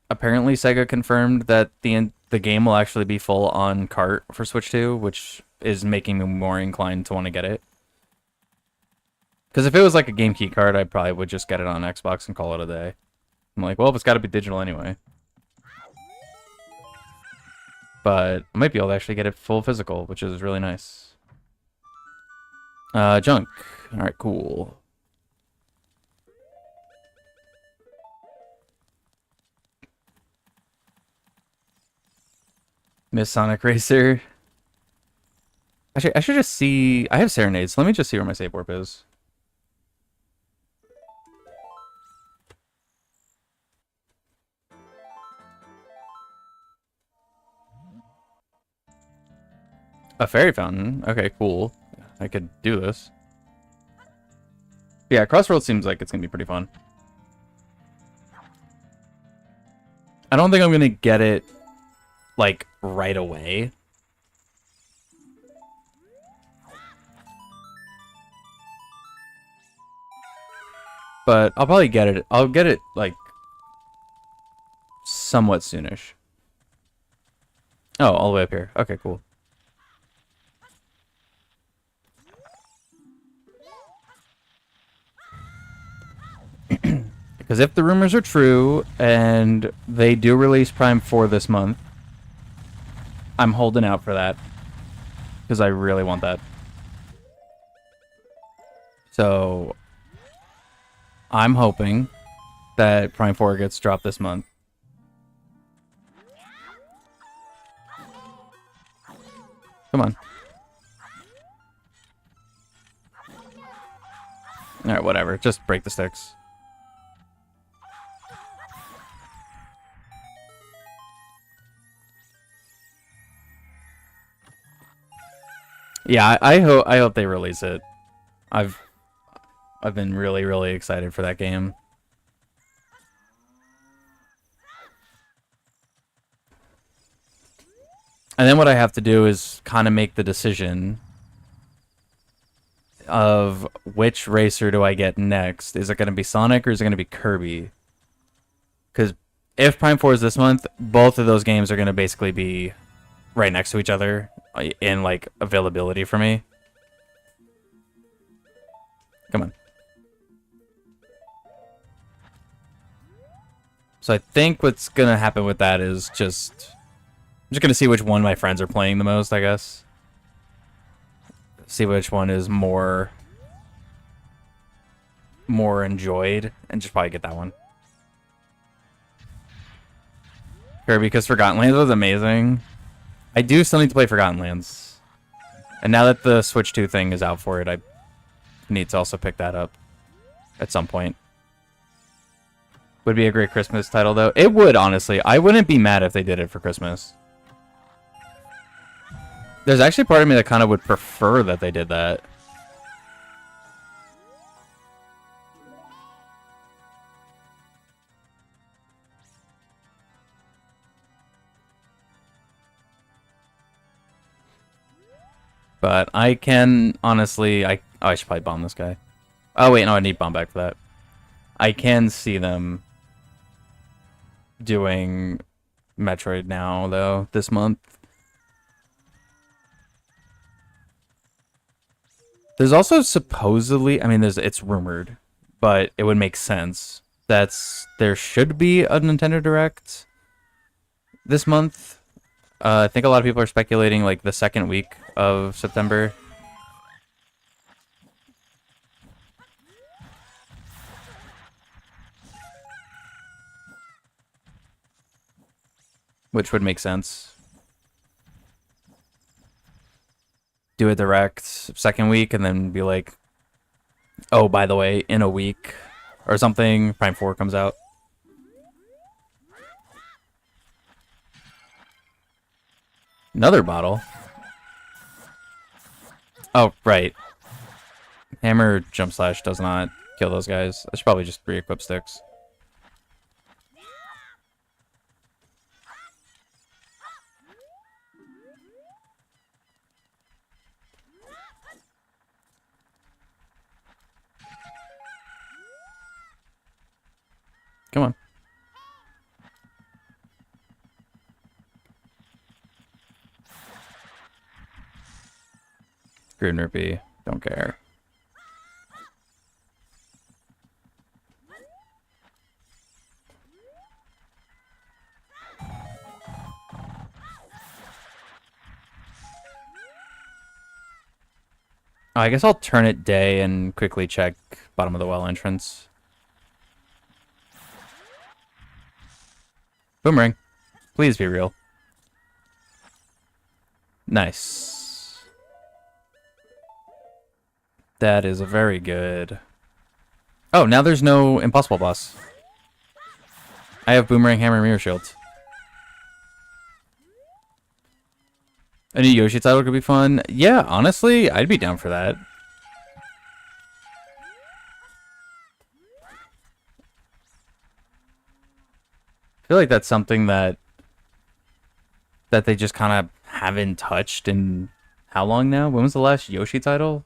apparently Sega confirmed that the game will actually be full on cart for Switch 2, which is making me more inclined to want to get it. Because if it was like a Game Key card, I probably would just get it on Xbox and call it a day. I'm like, well, it's got to be digital anyway. But I might be able to actually get it full physical, which is really nice. Junk. Alright, cool. Miss Sonic Racer. Actually, I should just see... I have Serenades, so let me just see where my save warp is. A fairy fountain? Okay, cool. I could do this. Yeah, Crossroads seems like it's gonna be pretty fun. I don't think I'm gonna get it, like, right away. But I'll probably get it. I'll get it, like, somewhat soonish. Oh, all the way up here. Okay, cool. Because if the rumors are true, and they do release Prime 4 this month, I'm holding out for that. Because I really want that. So, I'm hoping that Prime 4 gets dropped this month. Come on. Alright, whatever. Just break the sticks. Yeah, I hope they release it. I've been really excited for that game. And then what I have to do is kind of make the decision of which racer do I get next. Is it going to be Sonic or is it going to be Kirby? Because if Prime 4 is this month, both of those games are going to basically be right next to each other in, like, availability for me. Come on. So I think what's going to happen with that is I'm just going to see which one my friends are playing the most, I guess. See which one is more enjoyed, and just probably get that one. Kirby, because Forgotten Lands was amazing. I do still need to play Forgotten Lands. And now that the Switch 2 thing is out for it, I need to also pick that up at some point. Would be a great Christmas title, though. It would, honestly. I wouldn't be mad if they did it for Christmas. There's actually part of me that kind of would prefer that they did that. But I can, honestly, oh, I should probably bomb this guy. Oh, wait, no, I need bomb back for that. I can see them doing Metroid now, though, this month. There's also supposedly, I mean, it's rumored, but it would make sense that there should be a Nintendo Direct this month. I think a lot of people are speculating like the second week of September. Which would make sense. Do a direct second week and then be like, oh, by the way, in a week or something, Prime 4 comes out. Another bottle. Oh, right. Hammer Jump Slash does not kill those guys. I should probably just re-equip sticks. Come on. Screwed Nerpy. Don't care. Oh, I guess I'll turn it day and quickly check bottom of the well entrance. Boomerang. Please be real. Nice. That is a very good. Oh, now there's no impossible boss. I have Boomerang, Hammer, Mirror Shield. A new Yoshi title could be fun. Yeah, honestly, I'd be down for that. I feel like that's something that they just kind of haven't touched in how long now? When was the last Yoshi title?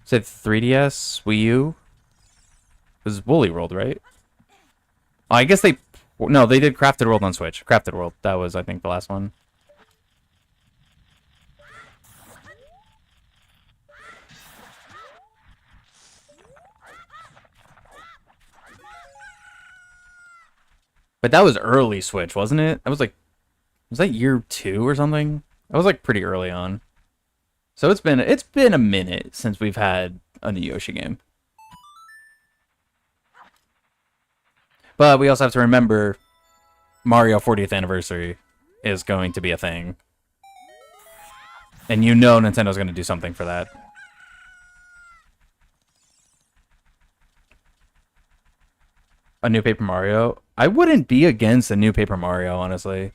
Is it 3DS, Wii U? It was Woolly World, right? Oh, I guess they... No, they did Crafted World on Switch. Crafted World. That was, I think, the last one. But that was early Switch, wasn't it? That was like... Was that year 2 or something? That was like pretty early on. So it's been a minute since we've had a new Yoshi game. But we also have to remember Mario 40th anniversary is going to be a thing. And you know Nintendo's going to do something for that. A new Paper Mario? I wouldn't be against a new Paper Mario, honestly.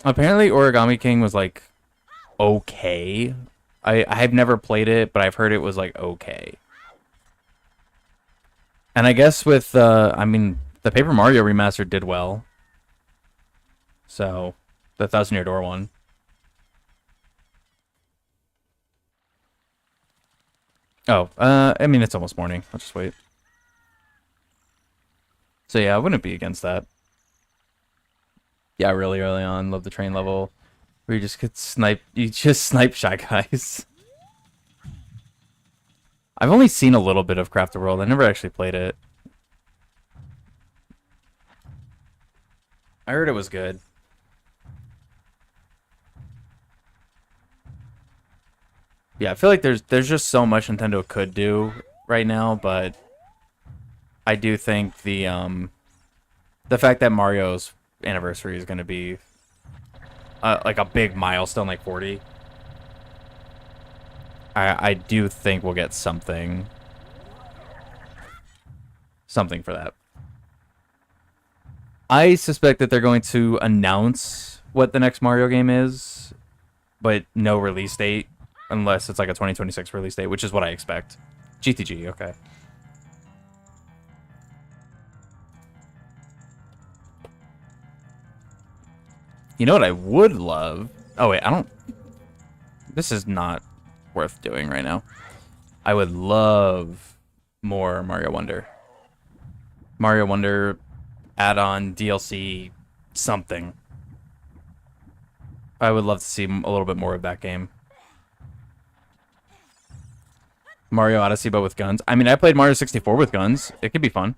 Apparently Origami King was like okay. I've never played it, but I've heard it was like okay. And I guess with I mean the Paper Mario remaster did well. So the Thousand Year Door one. Oh, I mean it's almost morning. I'll just wait. So yeah, I wouldn't be against that. Yeah, really early on, love the train level. Where you just could snipe, you just snipe Shy Guys. I've only seen a little bit of Crafted World. I never actually played it. I heard it was good. Yeah, I feel like there's just so much Nintendo could do right now, but I do think the fact that Mario's anniversary is going to be like a big milestone, like 40. I do think we'll get something for that. I suspect that they're going to announce what the next Mario game is, but no release date, unless it's like a 2026 release date, which is what I expect. GTG, okay. You know what I would love? Oh, wait, I don't... This is not worth doing right now. I would love more Mario Wonder. Mario Wonder add-on, DLC, something. I would love to see a little bit more of that game. Mario Odyssey, but with guns. I mean, I played Mario 64 with guns. It could be fun.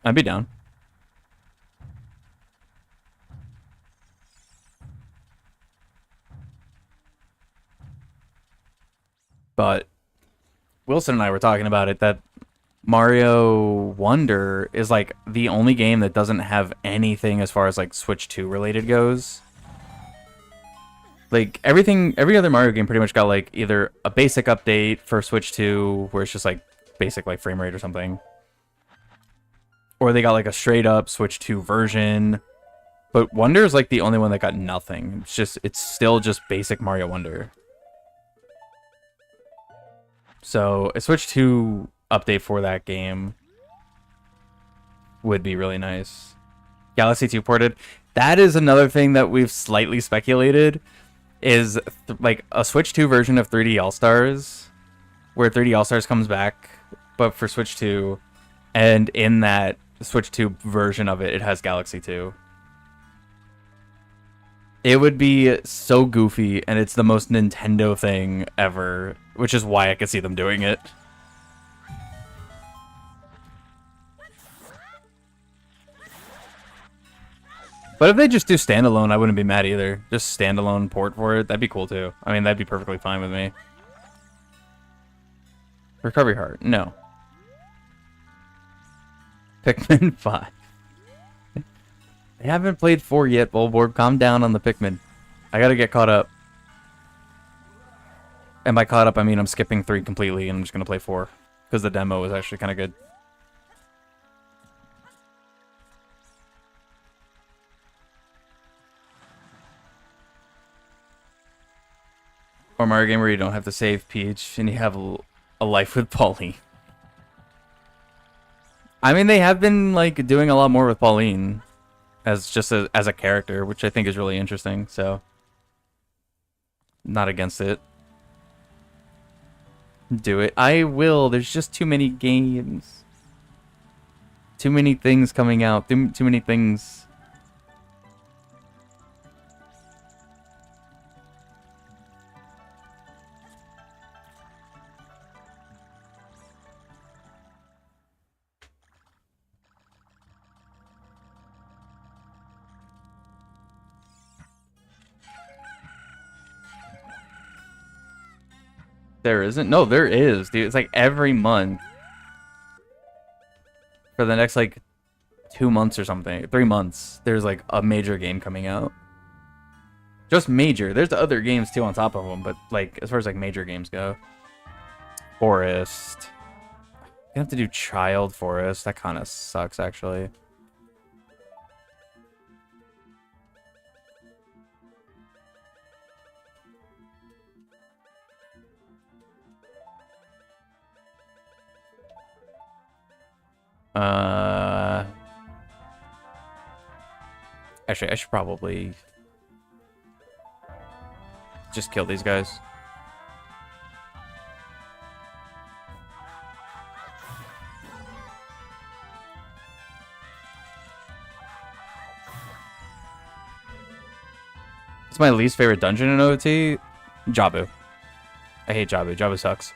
I'd be down. But Wilson and I were talking about it, that Mario Wonder is like the only game that doesn't have anything as far as like Switch 2 related goes. Like everything, every other Mario game pretty much got like either a basic update for Switch 2 where it's just like basic like frame rate or something, or they got like a straight up Switch 2 version. But Wonder is like the only one that got nothing. It's still just basic Mario Wonder. So a Switch 2 update for that game would be really nice. Galaxy 2 ported. That is another thing that we've slightly speculated, is like a Switch 2 version of 3D All-Stars, where 3D All-Stars comes back, but for Switch 2, and in that Switch 2 version of it, it has Galaxy 2. It would be so goofy, and it's the most Nintendo thing ever, which is why I could see them doing it. But if they just do standalone, I wouldn't be mad either. Just standalone port for it, that'd be cool too. I mean, that'd be perfectly fine with me. Recovery Heart, no. Pikmin 5. I haven't played 4 yet, Bulborb. Calm down on the Pikmin. I gotta get caught up. And by caught up, I mean I'm skipping 3 completely and I'm just gonna play 4. Because the demo is actually kind of good. Or Mario game where you don't have to save Peach and you have a life with Pauline. I mean, they have been like doing a lot more with Pauline as just as a character, which I think is really interesting. So, not against it. Do it. I will. There's just too many games. Too many things coming out. Too many things. There isn't? No, there is, dude. It's like every month. For the next, like, 2 months or something. 3 months. There's, like, a major game coming out. Just major. There's the other games, too, on top of them. But, like, as far as, like, major games go. Forest. You have to do Child Forest. That kind of sucks, actually. Actually, I should probably just kill these guys. It's my least favorite dungeon in OT. Jabu. I hate Jabu. Jabu sucks.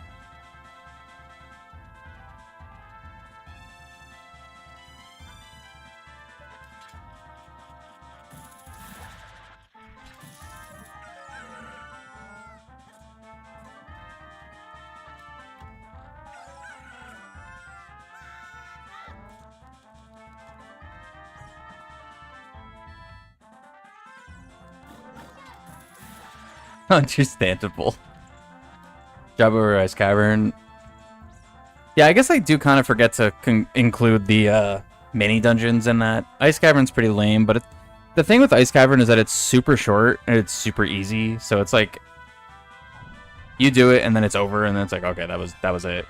Understandable. Jabu or Ice Cavern. Yeah, I guess I do kind of forget to include the mini dungeons in that. Ice Cavern's pretty lame, but the thing with Ice Cavern is that it's super short and it's super easy. So it's like you do it and then it's over, and then it's like, okay, that was it.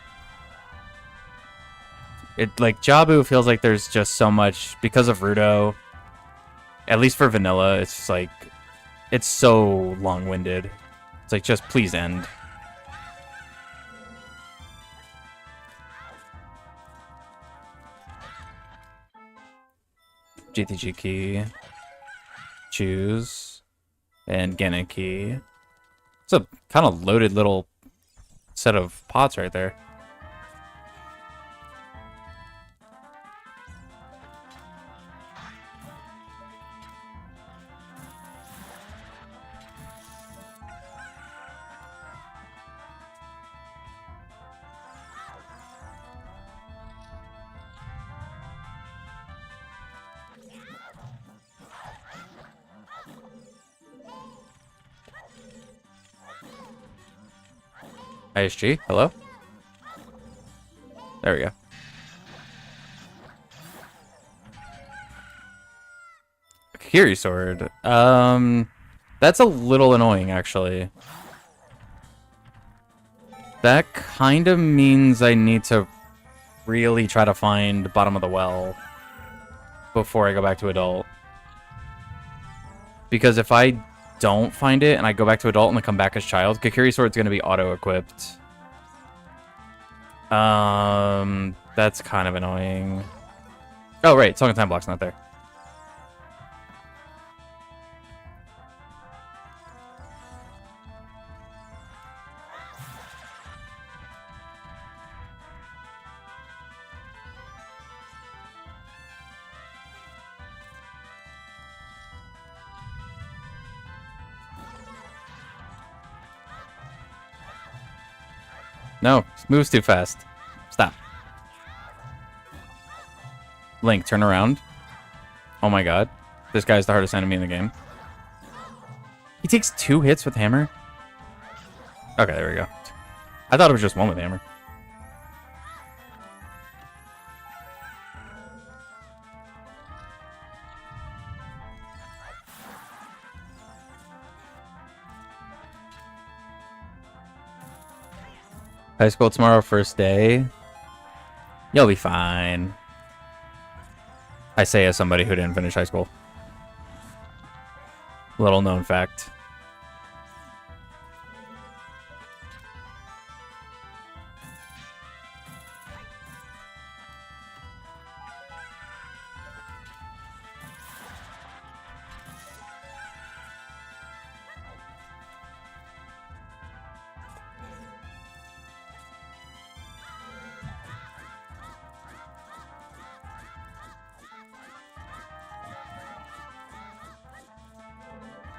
It like Jabu feels like there's just so much because of Rudo. At least for vanilla, it's just like it's so long-winded. It's like, just please end. GTG key. Choose. And Ganon key. It's a kind of loaded little set of pots right there. ISG, hello? There we go. Kiri sword. That's a little annoying, actually. That kind of means I need to really try to find bottom of the well before I go back to adult. Because if I don't find it and I go back to adult and I come back as child, Kakiri sword's going to be auto-equipped. That's kind of annoying. Oh, right. Song of Time block's not there. No, moves too fast. Stop. Link, turn around. Oh my god. This guy's the hardest enemy in the game. He takes 2 hits with hammer? Okay, there we go. I thought it was just 1 with hammer. High school tomorrow, first day. You'll be fine. I say as somebody who didn't finish high school. Little known fact.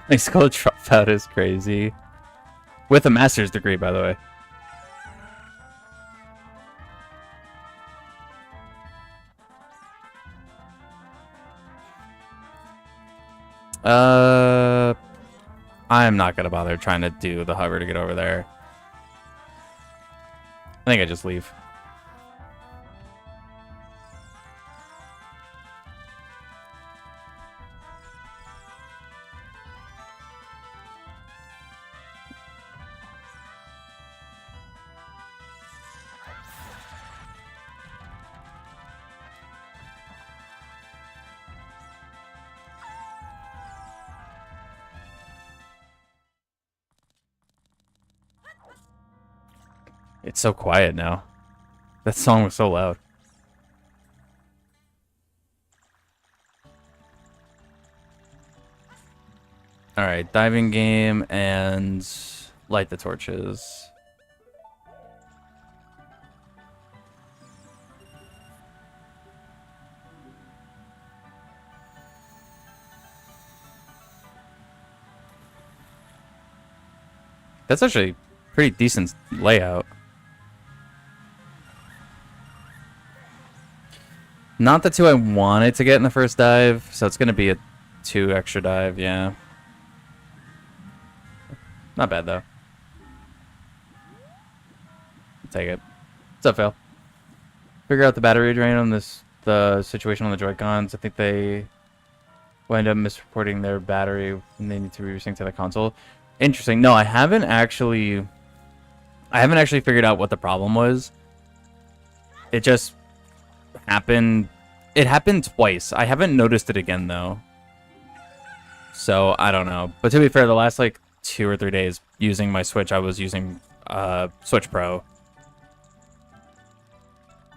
High school dropout is crazy. With a master's degree, by the way. I'm not gonna bother trying to do the hover to get over there. I think I just leave. It's so quiet now. That song was so loud. Alright, diving game and light the torches. That's actually pretty decent layout. Not the 2 I wanted to get in the first dive, so it's going to be a 2 extra dive, yeah. Not bad, though. Take it. What's up, Phil? Figure out the battery drain on the situation on the Joy-Cons. I think they wind up misreporting their battery and they need to re-sync to the console. Interesting. No, I haven't actually figured out what the problem was. It just happened. It happened twice. I haven't noticed it again though. So I don't know. But to be fair, the last like 2 or 3 days using my Switch, I was using Switch Pro.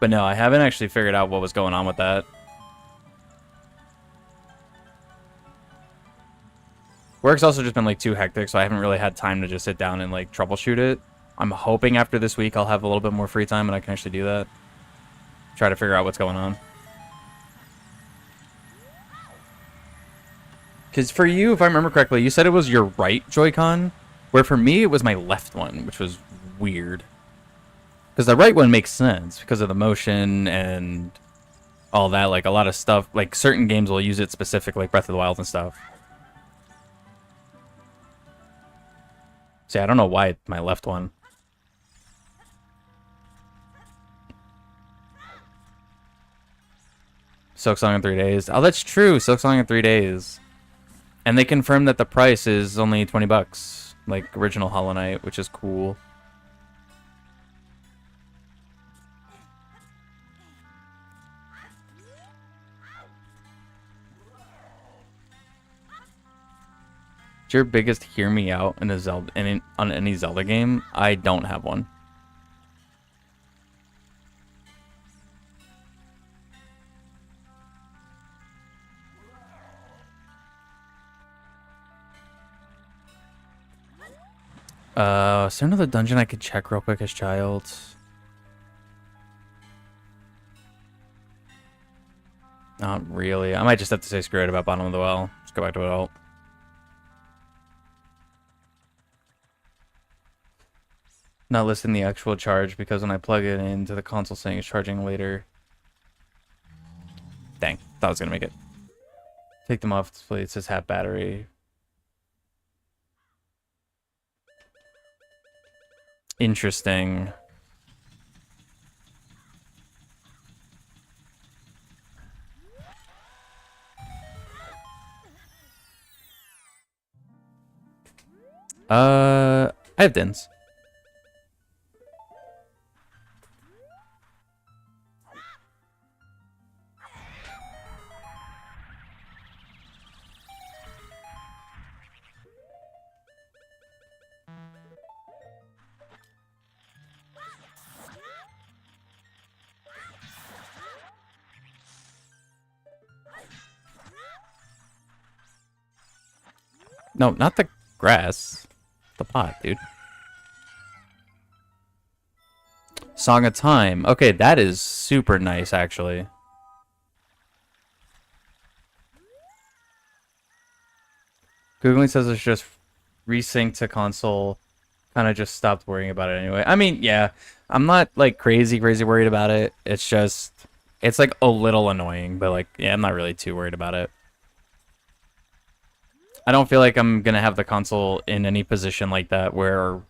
But no, I haven't actually figured out what was going on with that. Work's also just been like too hectic, so I haven't really had time to just sit down and like troubleshoot it. I'm hoping after this week I'll have a little bit more free time and I can actually do that. Try to figure out what's going on. Because for you, if I remember correctly, you said it was your right Joy-Con, where for me it was my left one, which was weird. Because the right one makes sense because of the motion and all that. Like a lot of stuff, like certain games will use it specific, like Breath of the Wild and stuff. See, I don't know why my left one. Silksong in 3 days. Oh, that's true. Silksong in 3 days. And they confirmed that the price is only 20 bucks, like original Hollow Knight, which is cool. What's your biggest hear me out in a Zelda on any Zelda game? I don't have one. Is there another dungeon I could check real quick as child? Not really. I might just have to say screw it about bottom of the well. Just go back to adult. Not listing the actual charge because when I plug it into the console saying it's charging later. Dang, thought I was gonna make it. Take them off display. It says half battery. Interesting. I have Dins. No, not the grass. The pot, dude. Song of Time. Okay, that is super nice, actually. Googling says it's just resync to console. Kind of just stopped worrying about it anyway. I mean, yeah. I'm not, like, crazy worried about it. It's just... It's, like, a little annoying. But, like, yeah, I'm not really too worried about it. I don't feel like I'm going to have the console in any position like that where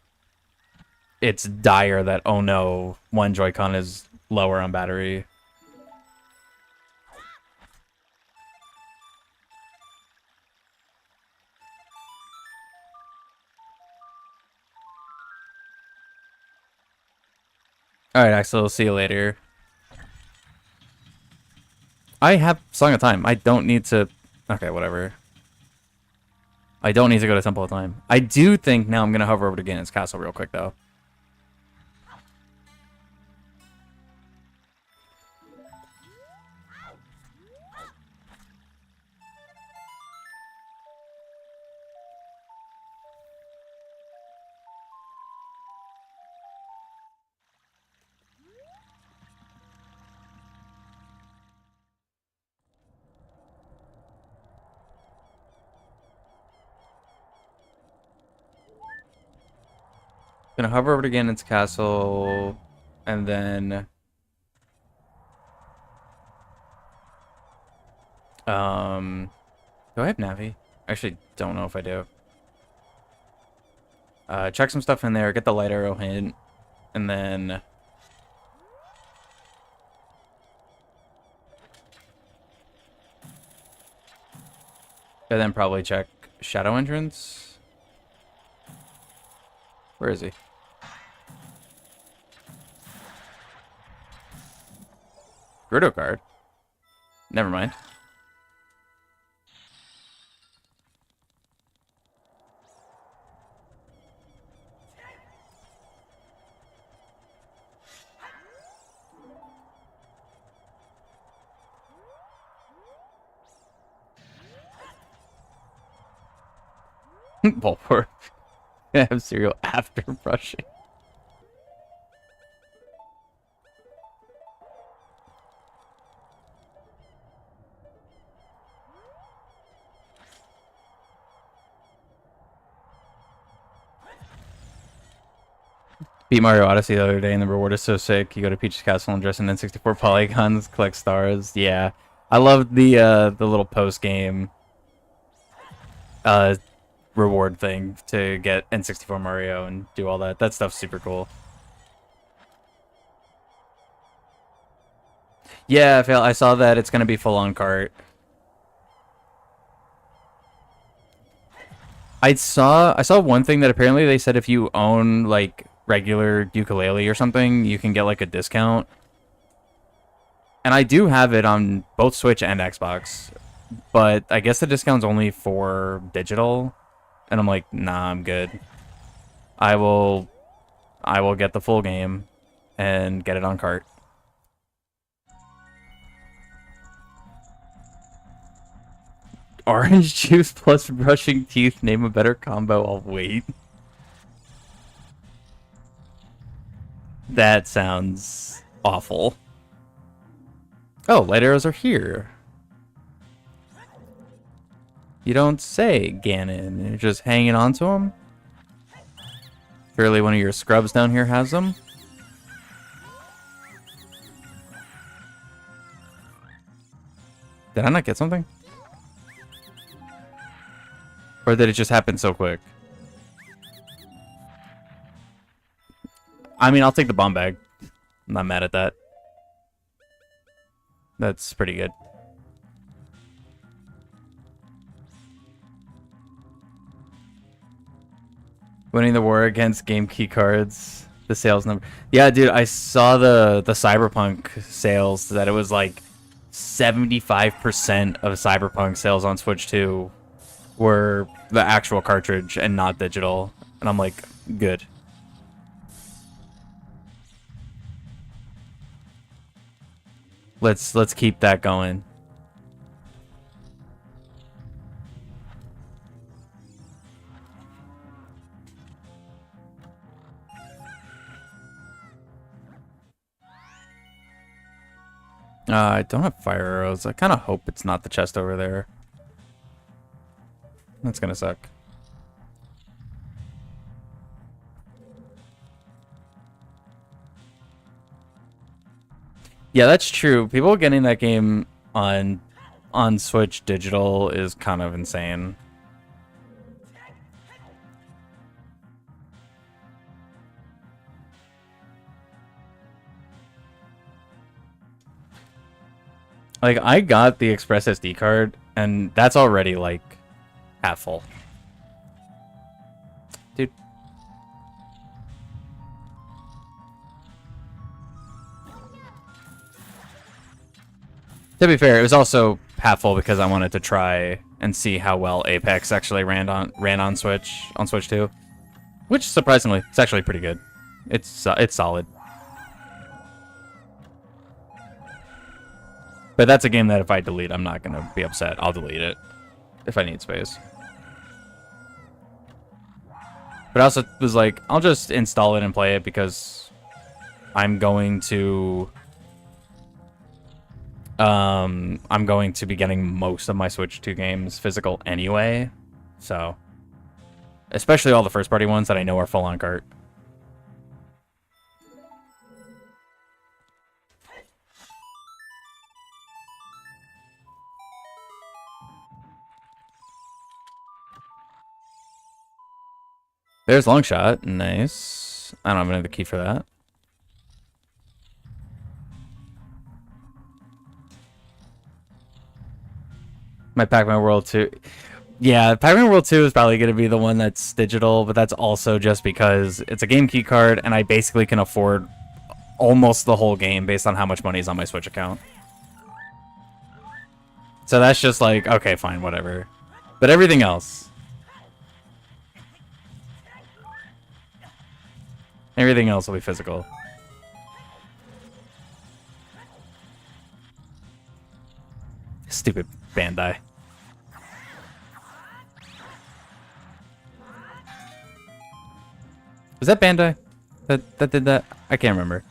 it's dire that, oh no, one Joy-Con is lower on battery. Alright, Axel, see you later. I have Song of Time. I don't need to... Okay, whatever. I don't need to go to Temple of Time. I do think now I'm going to hover over to Ganon's Castle real quick, though. Gonna hover over to Ganon's Castle, and then... do I have Navi? Actually, don't know if I do. Check some stuff in there, get the light arrow hint, and then... And then probably check Shadow Entrance. Where is he? Gerudo card. Never mind. Bulwark. I have cereal after brushing. Beat Mario Odyssey the other day, and the reward is so sick. You go to Peach's Castle and dress in N64 polygons, collect stars. Yeah, I love the little post game uh reward thing to get N64 Mario and do all that. That stuff's super cool. Yeah, I saw that it's gonna be full on cart. I saw one thing that apparently they said if you own like regular ukulele or something, you can get like a discount. And I do have it on both Switch and Xbox, but I guess the discount's only for digital, and I'm like, nah, I'm good. I will get the full game and get it on cart. Orange juice plus brushing teeth. Name a better combo. I'll wait. That sounds awful. Oh, light arrows are here. You don't say, Ganon. You're just hanging on to them? Surely one of your scrubs down here has them? Did I not get something? Or did it just happen so quick? I mean, I'll take the bomb bag. I'm not mad at that. That's pretty good. Winning the war against game key cards. The sales number. Yeah, dude, I saw the Cyberpunk sales that it was like 75% of Cyberpunk sales on Switch 2 were the actual cartridge and not digital. And I'm like, good. Let's keep that going. I don't have fire arrows. I kind of hope it's not the chest over there. That's gonna suck. Yeah, that's true. People getting that game on Switch digital is kind of insane. Like, I got the Express SD card, and that's already, like, half full. Dude. To be fair, it was also half full because I wanted to try and see how well Apex actually ran on Switch 2, which surprisingly, it's actually pretty good. It's solid. But that's a game that if I delete, I'm not gonna be upset. I'll delete it if I need space. But I also was like, I'll just install it and play it because I'm going to be getting most of my Switch 2 games physical anyway. So, especially all the first party ones that I know are full on cart. There's long shot. Nice. I don't have another key for that. My Pac-Man World 2. Yeah, Pac-Man World 2 is probably going to be the one that's digital, but that's also just because it's a game key card, and I basically can afford almost the whole game based on how much money is on my Switch account. So that's just like, okay, fine, whatever. But everything else... Everything else will be physical. Stupid Bandai. Was that Bandai that did that? I can't remember.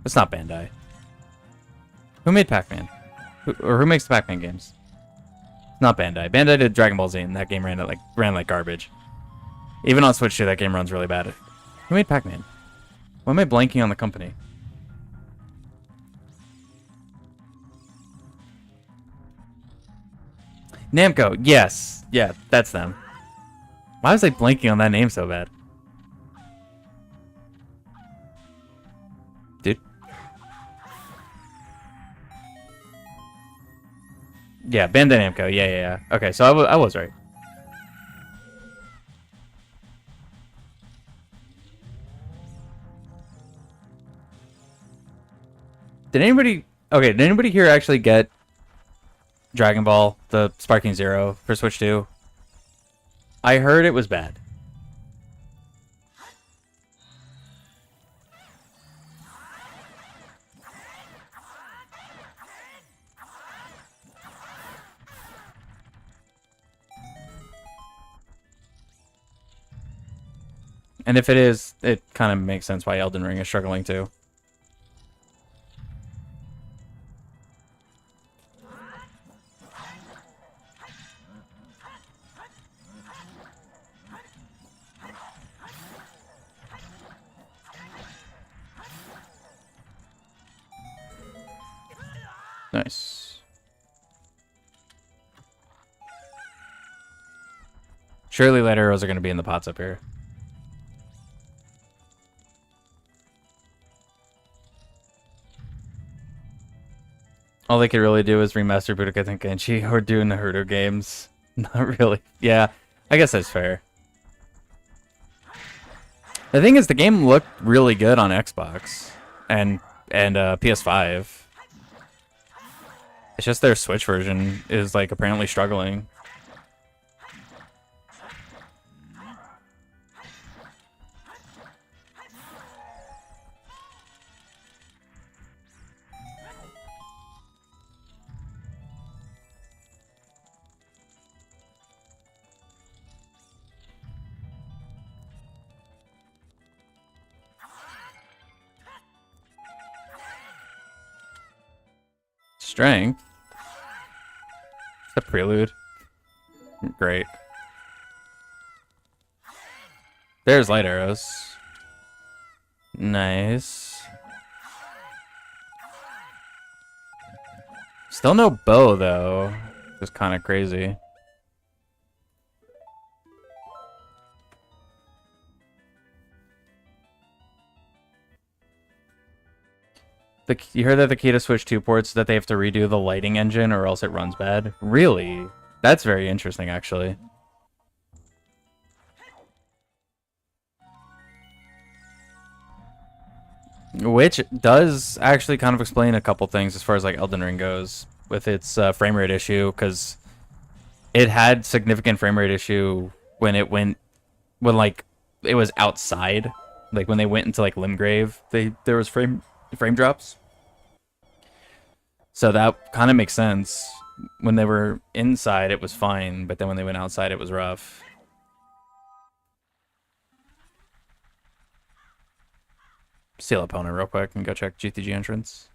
It's not Bandai. Who made Pac-Man? Who makes the Pac-Man games? Not Bandai. Bandai did Dragon Ball Z, and that game ran like garbage. Even on Switch 2, that game runs really bad. Who made Pac-Man? Why am I blanking on the company? Namco. Yes. Yeah, that's them. Why was I blanking on that name so bad? Dude. Yeah, Bandai Namco. Yeah. Okay, so I was right. Did anybody here actually get Dragon Ball, the Sparking Zero for Switch 2? I heard it was bad. And if it is, it kind of makes sense why Elden Ring is struggling too. Nice. Surely light arrows are going to be in the pots up here. All they could really do is remaster Budokai Tenkaichi or do Naruto games. Not really. Yeah, I guess that's fair. The thing is, the game looked really good on Xbox and PS5. It's just their Switch version is like apparently struggling. Strength. The prelude. Great. There's light arrows. Nice. Still no bow though. Just kind of crazy. You heard that the key to Switch 2 ports that they have to redo the lighting engine or else it runs bad? Really? That's very interesting, actually. Which does actually kind of explain a couple things as far as like Elden Ring goes with its frame rate issue, because it had significant frame rate issue when it was outside, like when they went into like Limgrave, there was frame drops. So that kind of makes sense. When they were inside, it was fine, but then when they went outside, it was rough. Steal opponent real quick and go check GTG entrance.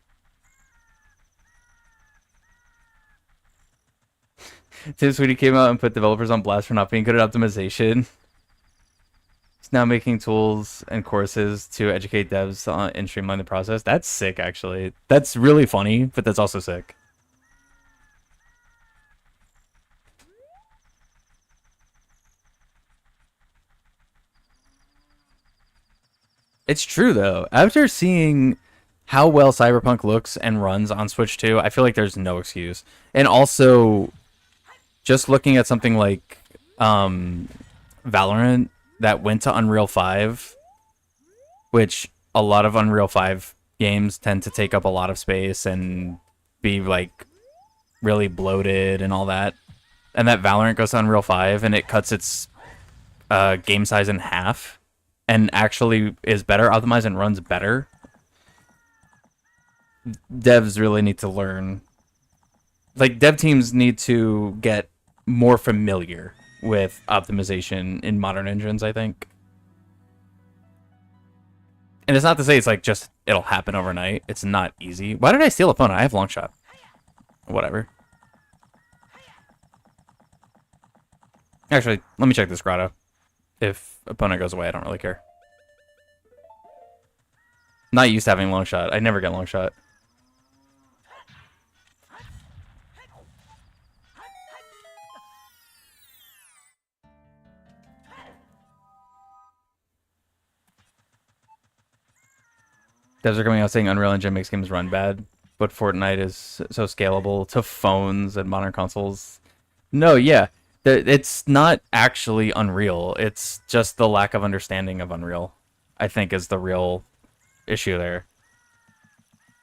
Tim Sweetie came out and put developers on blast for not being good at optimization. He's now making tools and courses to educate devs on and streamline the process. That's sick, actually. That's really funny, but that's also sick. It's true, though. After seeing how well Cyberpunk looks and runs on Switch 2, I feel like there's no excuse. And also, just looking at something like Valorant that went to Unreal 5, which a lot of Unreal 5 games tend to take up a lot of space and be like really bloated and all that. And that Valorant goes to Unreal 5 and it cuts its game size in half and actually is better optimized and runs better. Devs really need to learn. Like, dev teams need to get more familiar with optimization in modern engines, I think. And it's not to say it's like just it'll happen overnight. It's not easy. Why did I steal opponent? I have long shot. Whatever. Actually, let me check this grotto. If opponent goes away, I don't really care. Not used to having long shot. I never get long shot. Devs are coming out saying Unreal Engine makes games run bad, but Fortnite is so scalable to phones and modern consoles. No, yeah. It's not actually Unreal. It's just the lack of understanding of Unreal, I think, is the real issue there.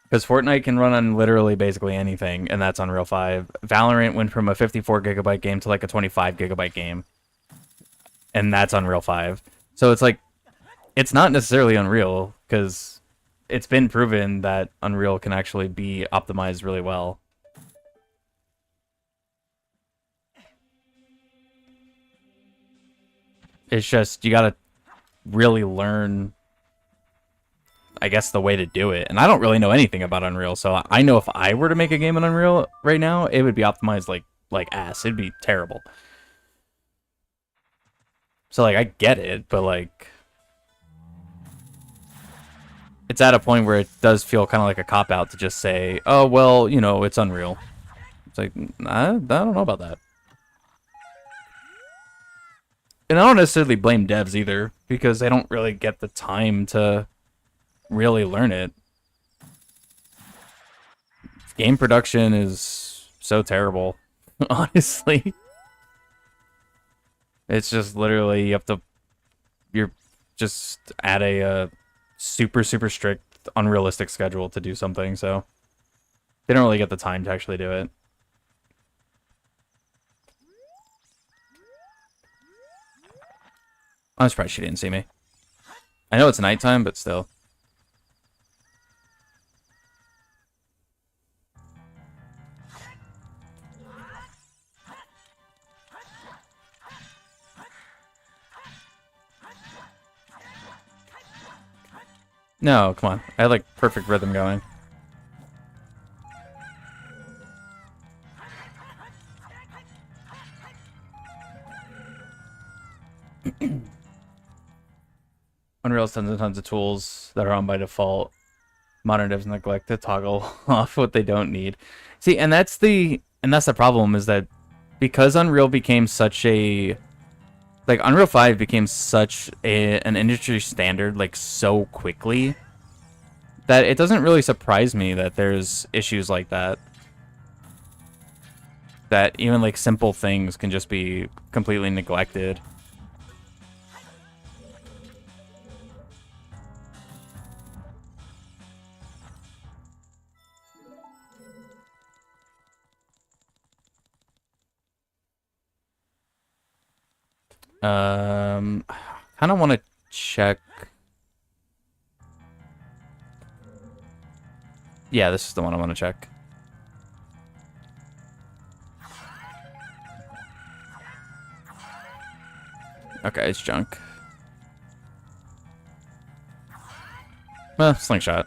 Because Fortnite can run on literally basically anything, and that's Unreal 5. Valorant went from a 54 gigabyte game to like a 25 gigabyte game, and that's Unreal 5. So it's like, it's not necessarily Unreal, because it's been proven that Unreal can actually be optimized really well. It's just, you gotta really learn, I guess, the way to do it. And I don't really know anything about Unreal, so I know if I were to make a game in Unreal right now, it would be optimized like ass. It'd be terrible. So, like, I get it, but, like, it's at a point where it does feel kind of like a cop-out to just say, oh, well, you know, it's Unreal. It's like, I don't know about that. And I don't necessarily blame devs either, because they don't really get the time to really learn it. Game production is so terrible, honestly. It's just literally you're just at a super strict, unrealistic schedule to do something, so they don't really get the time to actually do it. I'm surprised she didn't see me. I know it's nighttime, but still. No, come on. I had like perfect rhythm going. Unreal has tons and tons of tools that are on by default. Modern devs neglect to toggle off what they don't need. See, and that's the problem, is that because Unreal became such a, like, Unreal 5 became such an industry standard, like, so quickly, that it doesn't really surprise me that there's issues like that. That even, like, simple things can just be completely neglected. Kind of want to check. Yeah, this is the one I want to check. Okay, it's junk. Well, slingshot.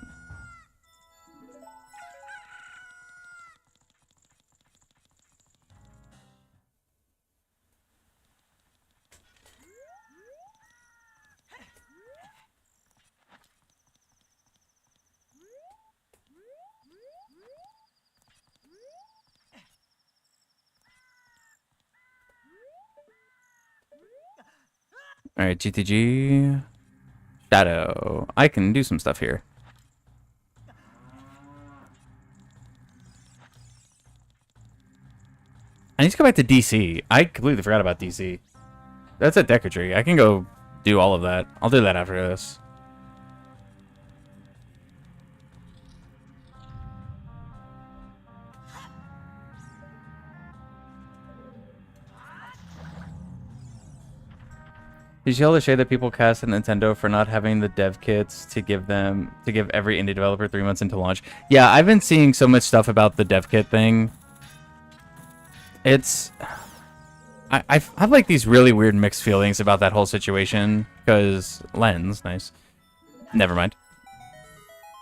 Alright, GTG. Shadow. I can do some stuff here. I need to go back to DC. I completely forgot about DC. That's at Decatry. I can go do all of that. I'll do that after this. Did you all the shade that people cast at Nintendo for not having the dev kits to give every indie developer 3 months into launch? Yeah, I've been seeing so much stuff about the dev kit thing. It's, I have like these really weird mixed feelings about that whole situation, because lens, nice. Never mind.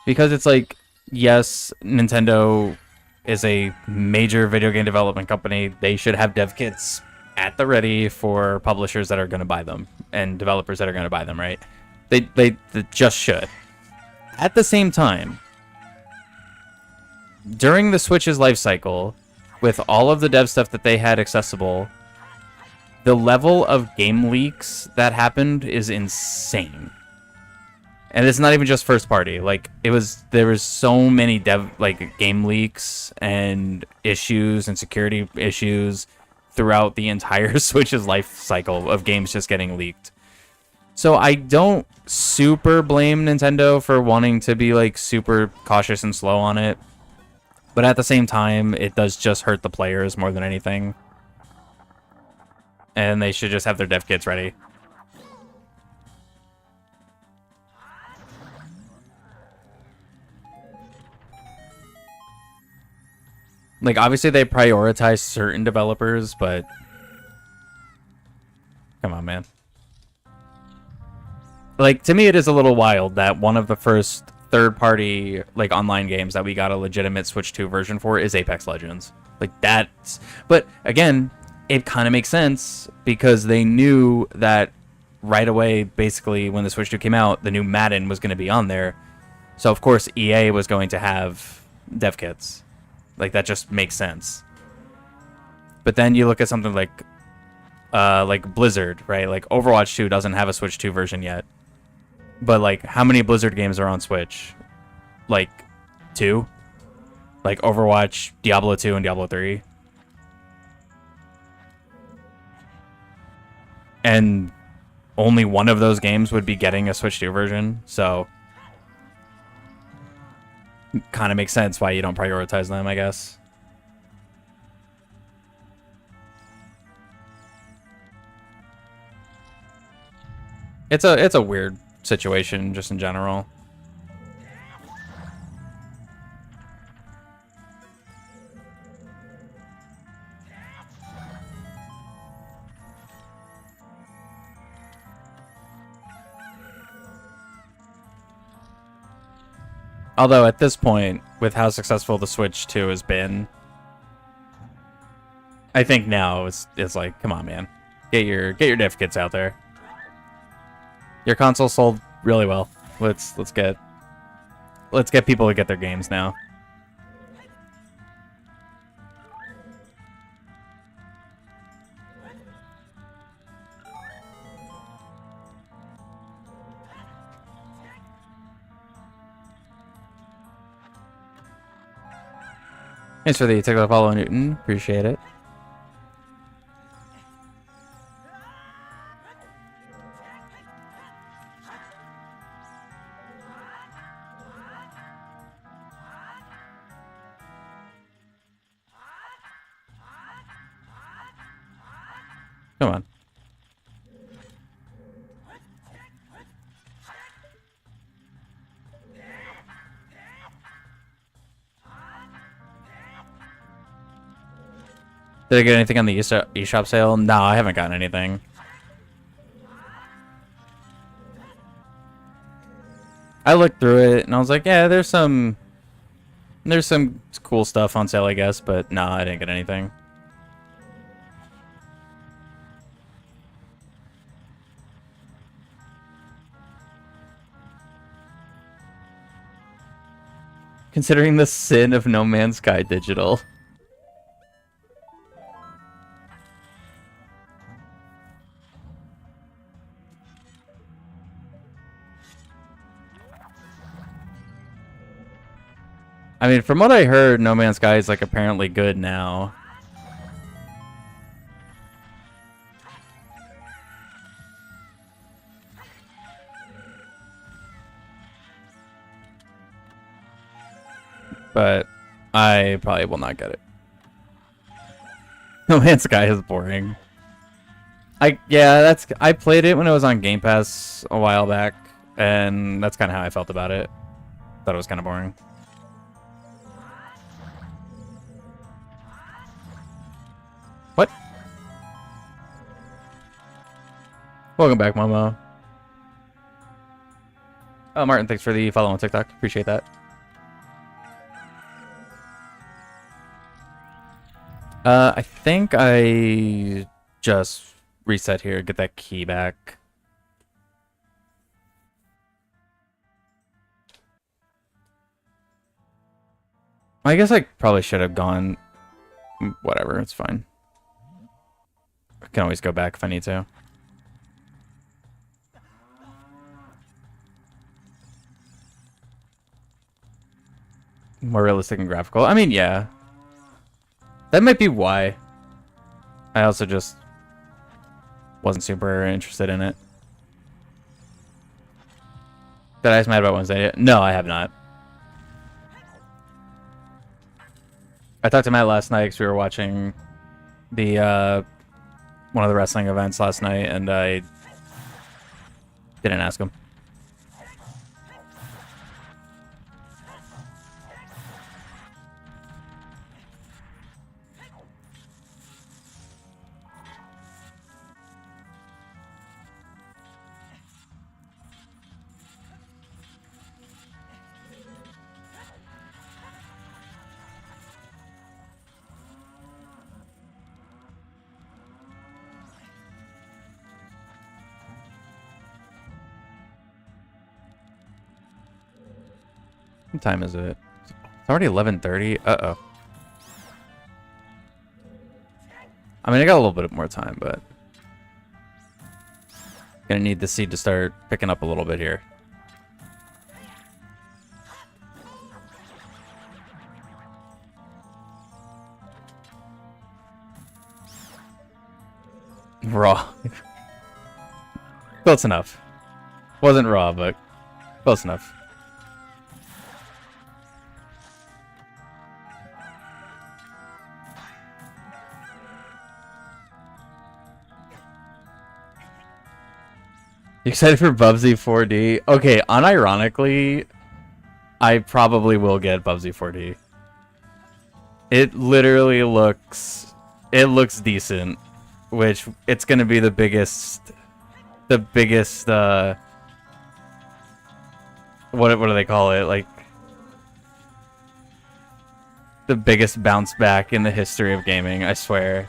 Because it's like, yes, Nintendo is a major video game development company. They should have dev kits at the ready for publishers that are going to buy them and developers that are going to buy them, right? They just should. At the same time, during the Switch's life cycle, with all of the dev stuff that they had accessible, the level of game leaks that happened is insane. And it's not even just first party. Like, there was so many game leaks and issues and security issues throughout the entire Switch's life cycle of games just getting leaked. So I don't super blame Nintendo for wanting to be like super cautious and slow on it. But at the same time, it does just hurt the players more than anything. And they should just have their dev kits ready. Like, obviously they prioritize certain developers, but come on, man. Like, to me, it is a little wild that one of the first third-party, like, online games that we got a legitimate Switch 2 version for is Apex Legends. Like, that's... But, again, it kind of makes sense because they knew that right away, basically, when the Switch 2 came out, the new Madden was going to be on there. So, of course, EA was going to have dev kits. Like, that just makes sense. But then you look at something like Blizzard, right? Like, Overwatch 2 doesn't have a Switch 2 version yet. But, like, how many Blizzard games are on Switch? Like, 2? Like, Overwatch, Diablo 2, and Diablo 3. And only one of those games would be getting a Switch 2 version, so... kind of makes sense why you don't prioritize them, I guess. It's a weird situation just in general. Although at this point, with how successful the Switch 2 has been, I think now it's like, come on, man, get your dev kits out there. Your console sold really well. Let's get people to get their games now. Thanks for the TikTok follow, Newton. Appreciate it. Come on. Did I get anything on the eShop sale? No, I haven't gotten anything. I looked through it and I was like, yeah, there's some cool stuff on sale, I guess, but no, I didn't get anything. Considering the sin of No Man's Sky Digital. I mean, from what I heard, No Man's Sky is, like, apparently good now. But I probably will not get it. No Man's Sky is boring. I played it when it was on Game Pass a while back, and that's kind of how I felt about it. Thought it was kind of boring. What? Welcome back, Momo. Oh, Martin, thanks for the follow on TikTok. Appreciate that. I think I just reset here, get that key back. I guess I probably should have gone. Whatever, it's fine. I can always go back if I need to. More realistic and graphical. I mean, yeah. That might be why. I also just wasn't super interested in it. Did I ask Matt about Wednesday? No, I have not. I talked to Matt last night because we were watching the one of the wrestling events last night, and I didn't ask him. What time is it? It's already 11:30. Uh-oh. I mean, I got a little bit more time, but gonna need the seed to start picking up a little bit here. Raw. Close enough. Wasn't raw, but close enough. You excited for Bubsy 4D? Okay, unironically, I probably will get Bubsy 4D. It literally looks decent, which it's gonna be the biggest what do they call it? Like the biggest bounce back in the history of gaming, I swear.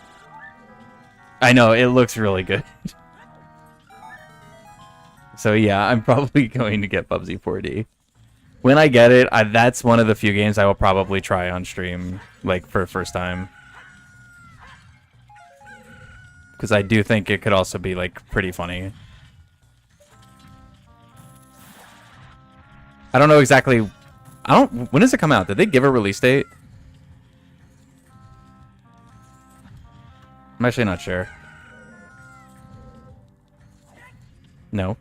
I know, it looks really good. So yeah, I'm probably going to get Bubsy 4D. When I get it, that's one of the few games I will probably try on stream, like, for the first time. Because I do think it could also be, like, pretty funny. I don't know exactly... when does it come out? Did they give a release date? I'm actually not sure. No.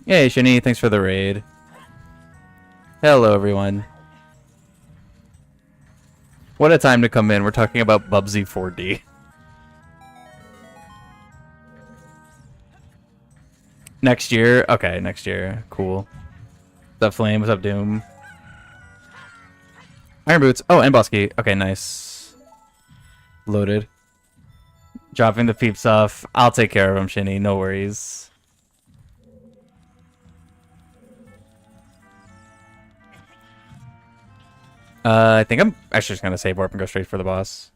Hey, Shini, thanks for the raid. Hello, everyone. What a time to come in. We're talking about Bubsy 4D. Next year? Okay, next year. Cool. What's up, Flame? What's up, Doom? Iron Boots. Oh, and Bosky. Okay, nice. Loaded. Dropping the peeps off. I'll take care of him, Shinny. No worries. I think I'm actually just going to save warp and go straight for the boss.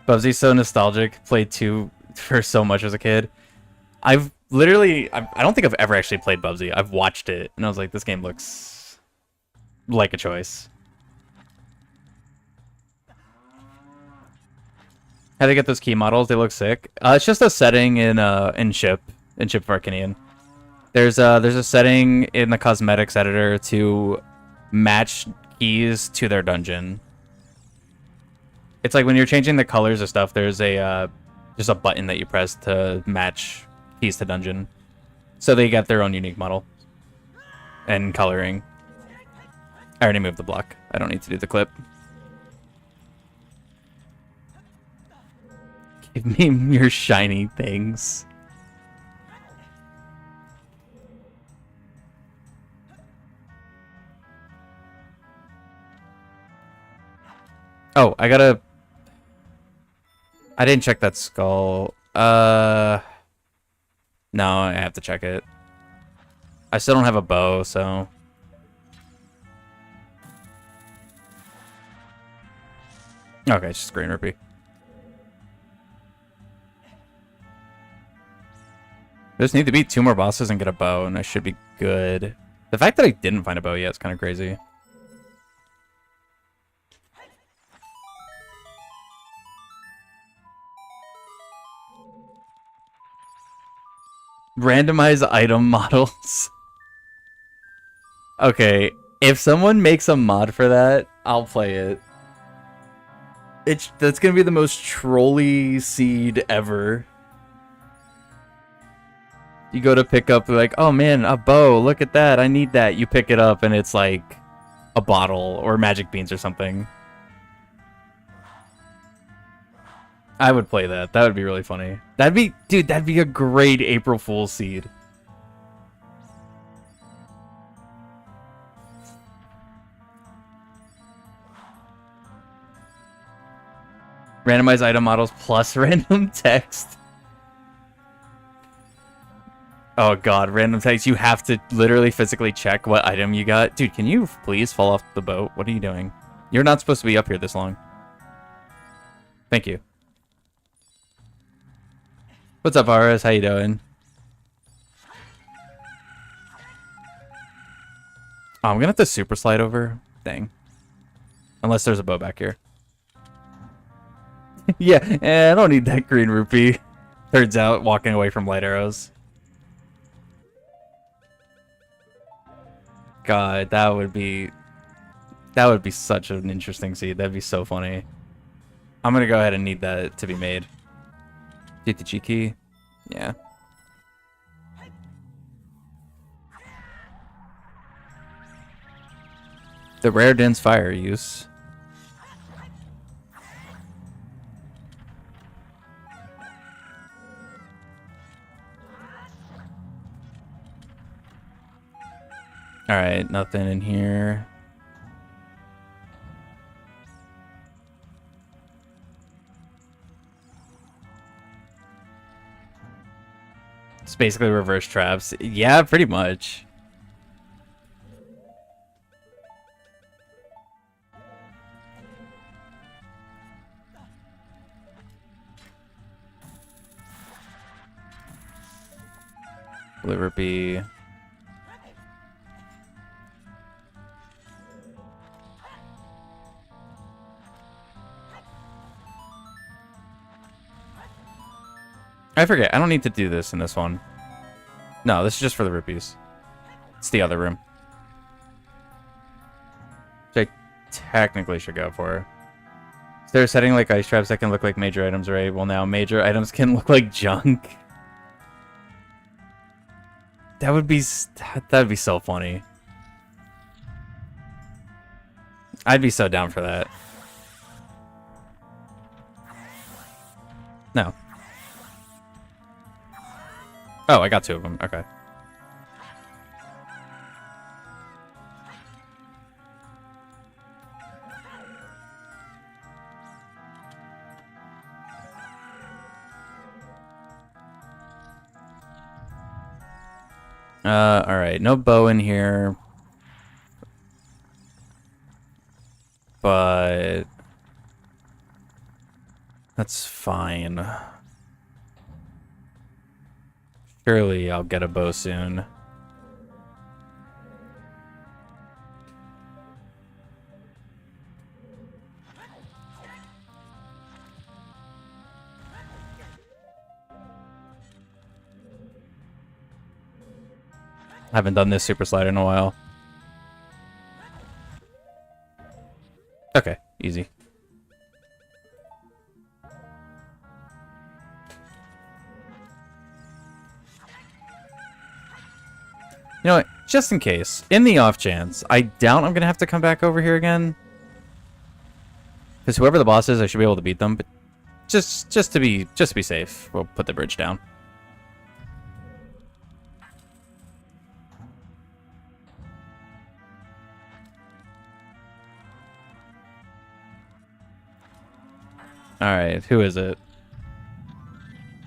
Bubsy's so nostalgic. Played 2 for so much as a kid. I've literally... I don't think I've ever actually played Bubsy. I've watched it, and I was like, this game looks like a choice. How to get those key models? They look sick. It's just a setting in Ship of Arcanian. There's a setting in the cosmetics editor to match keys to their dungeon. It's like when you're changing the colors of stuff, there's a just a button that you press to match keys to dungeon. So they get their own unique model and coloring. I already moved the block. I don't need to do the clip. Give me your shiny things. Oh, I didn't check that skull. No, I have to check it. I still don't have a bow, so... Okay, it's just green rupee. I just need to beat 2 more bosses and get a bow, and I should be good. The fact that I didn't find a bow yet is kind of crazy. Randomize item models. Okay, if someone makes a mod for that, I'll play it. That's gonna be the most trolly seed ever. You go to pick up, like, oh man, a bow, look at that, I need that. You pick it up and it's like a bottle or magic beans or something. I would play that. That would be really funny. Dude, that'd be a great April Fool's seed. Randomize item models plus random text. Oh god, random text. You have to literally physically check what item you got. Dude, can you please fall off the boat? What are you doing? You're not supposed to be up here this long. Thank you. What's up, Aris? How you doing? Oh, I'm gonna have to super slide over. Dang. Unless there's a bow back here. Yeah, I don't need that green rupee. Turns out, walking away from light arrows. God, that would be such an interesting seed. That'd be so funny. I'm gonna go ahead and need that to be made. Get the G key. Yeah. The rare dense fire use. Alright, nothing in here. It's basically reverse traps. Yeah, pretty much. Liver bee. I forget. I don't need to do this in this one. No, this is just for the rupees. It's the other room. Which I technically should go for. Is there a setting like ice traps that can look like major items, right? Well, now major items can look like junk. That'd be so funny. I'd be so down for that. No. Oh, I got 2 of them. Okay. All right. No bow in here. But that's fine. Surely I'll get a bow soon. I haven't done this super slide in a while. Okay, easy. You know what? Just in case, in the off chance, I doubt I'm gonna have to come back over here again. Because whoever the boss is, I should be able to beat them. But just to be safe, we'll put the bridge down. All right, who is it?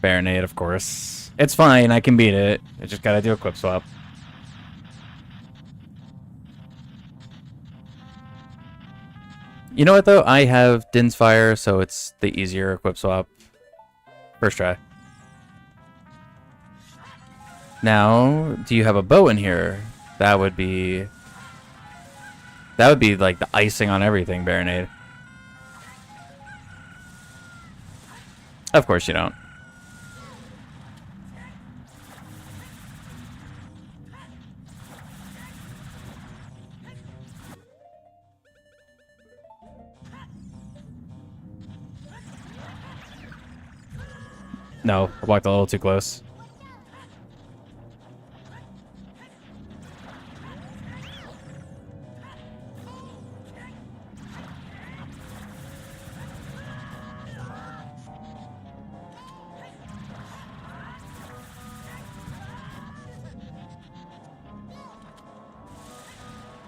Baronade, of course. It's fine. I can beat it. I just gotta do a quick swap. You know what, though? I have Din's Fire, so it's the easier equip swap. First try. Now, do you have a bow in here? That would be... That would be like the icing on everything, Baronade. Of course you don't. No, I walked a little too close.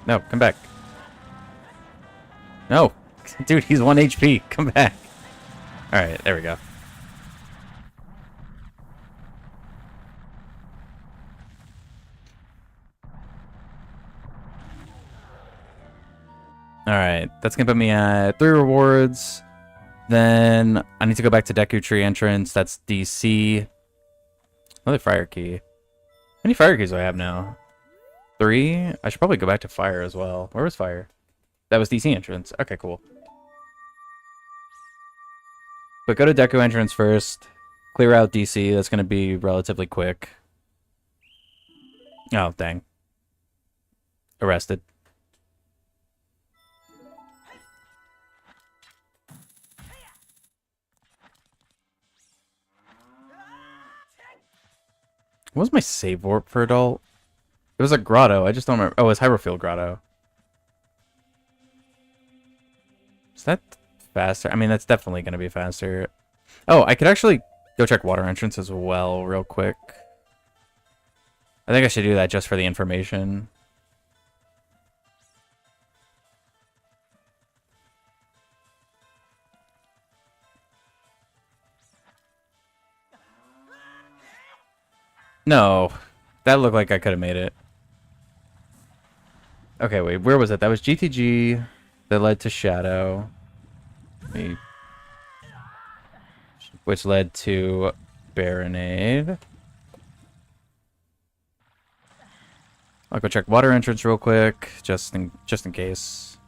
No, come back. No. Dude, he's 1 HP. Come back. Alright, there we go. Alright, that's gonna put me at 3 rewards. Then I need to go back to Deku Tree entrance. That's DC. Another fire key. How many fire keys do I have now? 3? I should probably go back to fire as well. Where was fire? That was DC entrance. Okay, cool. But go to Deku entrance first. Clear out DC. That's going to be relatively quick. Oh, dang. Arrested. What was my save warp for adult? It was a grotto. I just don't remember. Oh, it was Hyrule Grotto. Is that faster? I mean, that's definitely going to be faster. Oh, I could actually go check water entrance as well real quick. I think I should do that just for the information. No, that looked like I could have made it. Okay, wait, where was it? That was GTG that led to Shadow. Which led to Baronade. I'll go check water entrance real quick, just in case.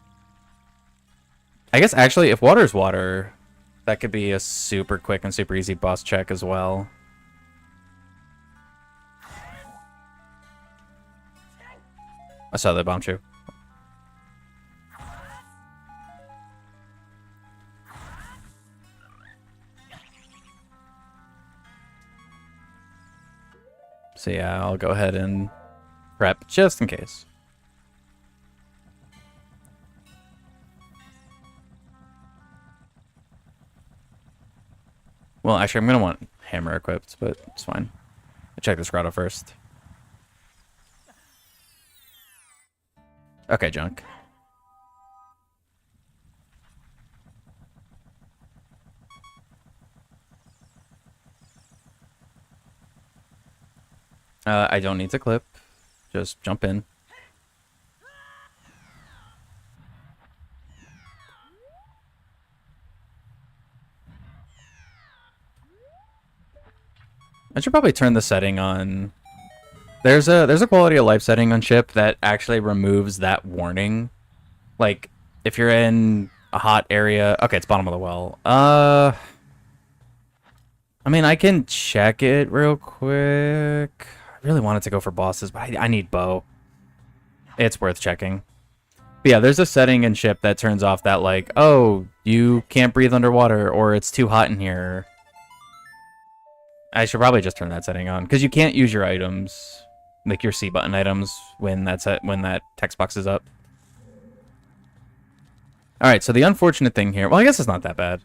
I guess actually, if water's water, that could be a super quick and super easy boss check as well. I saw that bomb shoe. So yeah, I'll go ahead and prep just in case. Well, actually, I'm going to want hammer equipped, but it's fine. I'll check this grotto first. Okay, junk. I don't need to clip. Just jump in. I should probably turn the setting on. There's a quality of life setting on Chip that actually removes that warning. Like, if you're in a hot area... Okay, it's bottom of the well. I mean, I can check it real quick. I really wanted to go for bosses, but I need bow. It's worth checking. But yeah, there's a setting in Chip that turns off that, like, oh, you can't breathe underwater, or it's too hot in here. I should probably just turn that setting on, because you can't use your items, like your C button items, when that text box is up. Alright, so the unfortunate thing here... Well, I guess it's not that bad.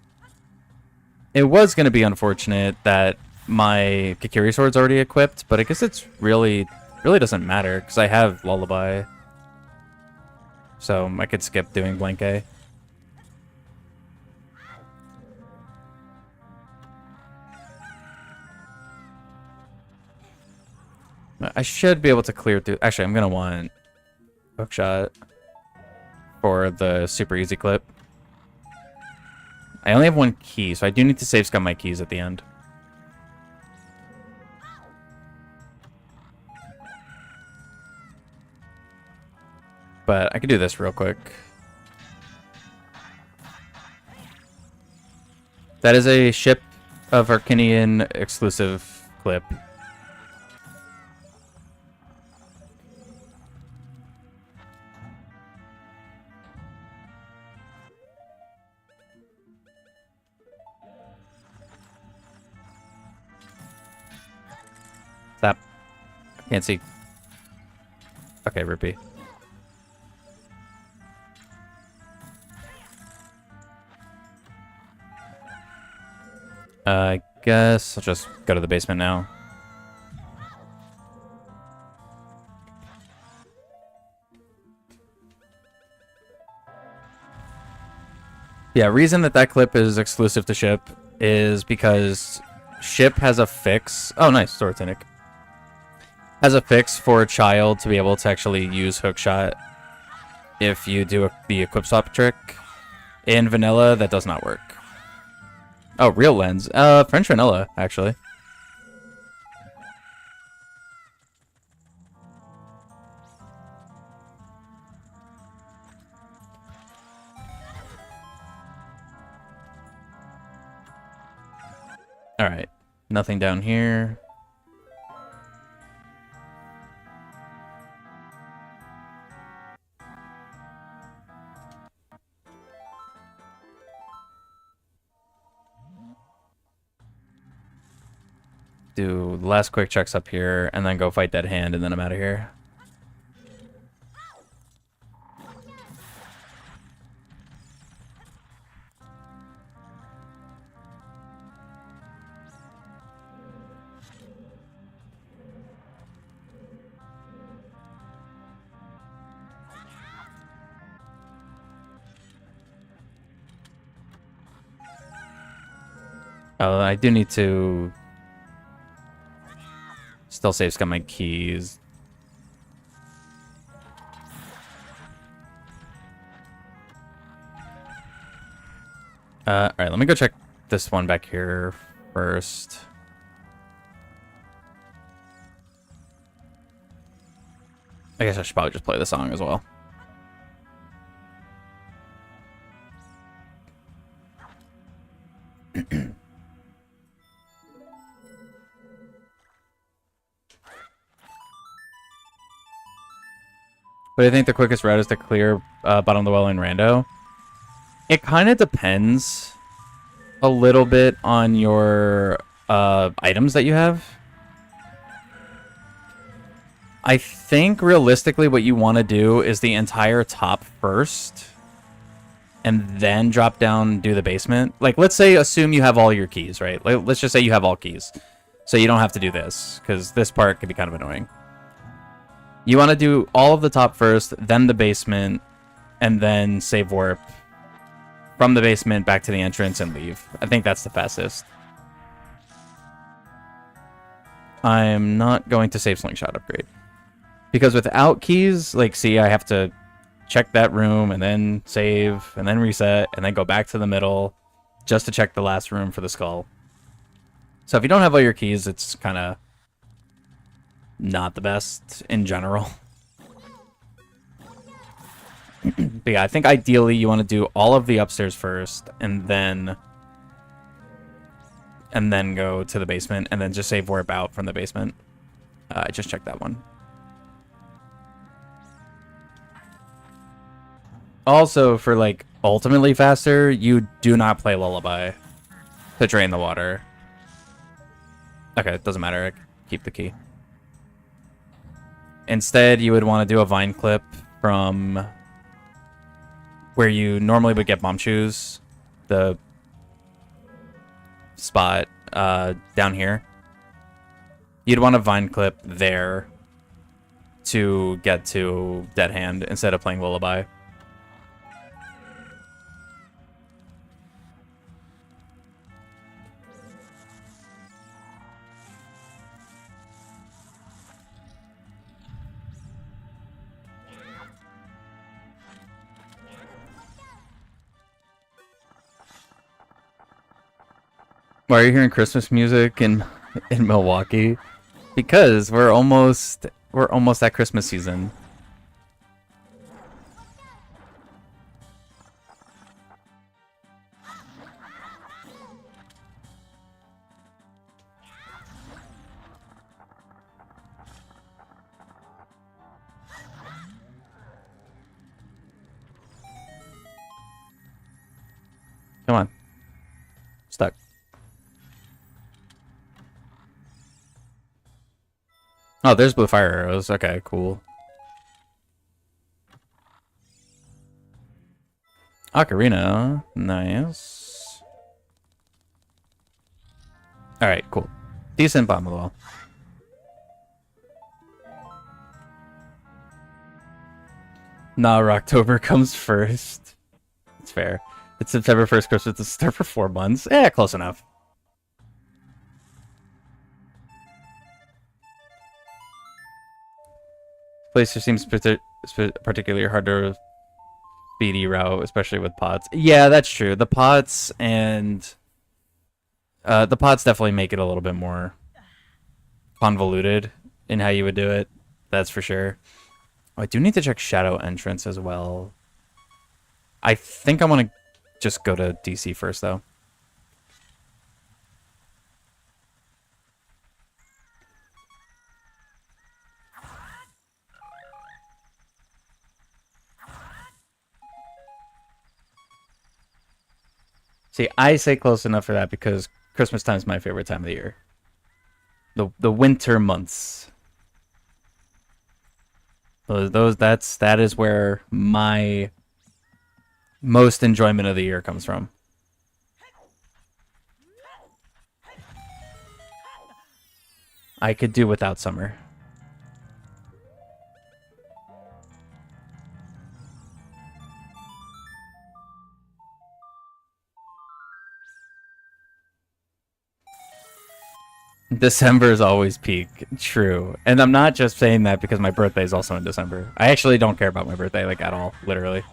It was going to be unfortunate that my Kikiri sword's already equipped, but I guess it's really doesn't matter, because I have Lullaby. So I could skip doing Blank A. I should be able to clear through... Actually, I'm going to want Hookshot for the super easy clip. I only have one key, so I do need to save scum my keys at the end. But I could do this real quick. That is a Ship of Arcanian exclusive clip. Stop. Can't see. Okay, Rupee. I guess I'll just go to the basement now. Yeah, reason that clip is exclusive to Ship is because Ship has a fix. Oh, nice. Sword Tunic. Has a fix for a child to be able to actually use hookshot if you do the equip swap trick. In vanilla, that does not work. Oh, real lens. French vanilla, actually. Alright. Nothing down here. Do the last quick checks up here, and then go fight that hand, and then I'm out of here. Oh, I do need to still save scum my keys. Alright, let me go check this one back here first. I guess I should probably just play the song as well. But I think the quickest route is to clear bottom of the well in rando. It kind of depends a little bit on your items that you have. I think realistically what you want to do is the entire top first and then drop down, do the basement. Like, let's say, assume you have all your keys, right? Let's just say you have all keys. So you don't have to do this, because this part can be kind of annoying. You want to do all of the top first, then the basement, and then save warp from the basement back to the entrance and leave. I think that's the fastest. I'm not going to save slingshot upgrade. Because without keys, like, see, I have to check that room and then save and then reset and then go back to the middle just to check the last room for the skull. So if you don't have all your keys, it's kind of not the best in general. But yeah, I think ideally you want to do all of the upstairs first and then go to the basement and then just save warp out from the basement. I just checked that one. Also, for like ultimately faster, you do not play Lullaby to drain the water. Okay, it doesn't matter. I keep the key. Instead, you would want to do a vine clip from where you normally would get bomb shoes, the spot down here. You'd want a vine clip there to get to Dead Hand instead of playing Lullaby. Why are you hearing Christmas music in Milwaukee? Because we're almost at Christmas season. Come on. Stuck. Oh, there's blue fire arrows. Okay, cool. Ocarina. Nice. Alright, cool. Decent bottom of the wall. Nah, Rocktober comes first. It's fair. It's September 1st, Christmas. It's there for 4 months. Eh, close enough. Place seems particularly hard to speedy route, especially with pots. Yeah, that's true. The pots definitely make it a little bit more convoluted in how you would do it. That's for sure. Oh, I do need to check Shadow Entrance as well. I think I want to just go to DC first, though. See, I say close enough for that because Christmas time is my favorite time of the year. The winter months. That is where my most enjoyment of the year comes from. I could do without summer. December is always peak. True. And I'm not just saying that because my birthday is also in December. I actually don't care about my birthday, like, at all. Literally.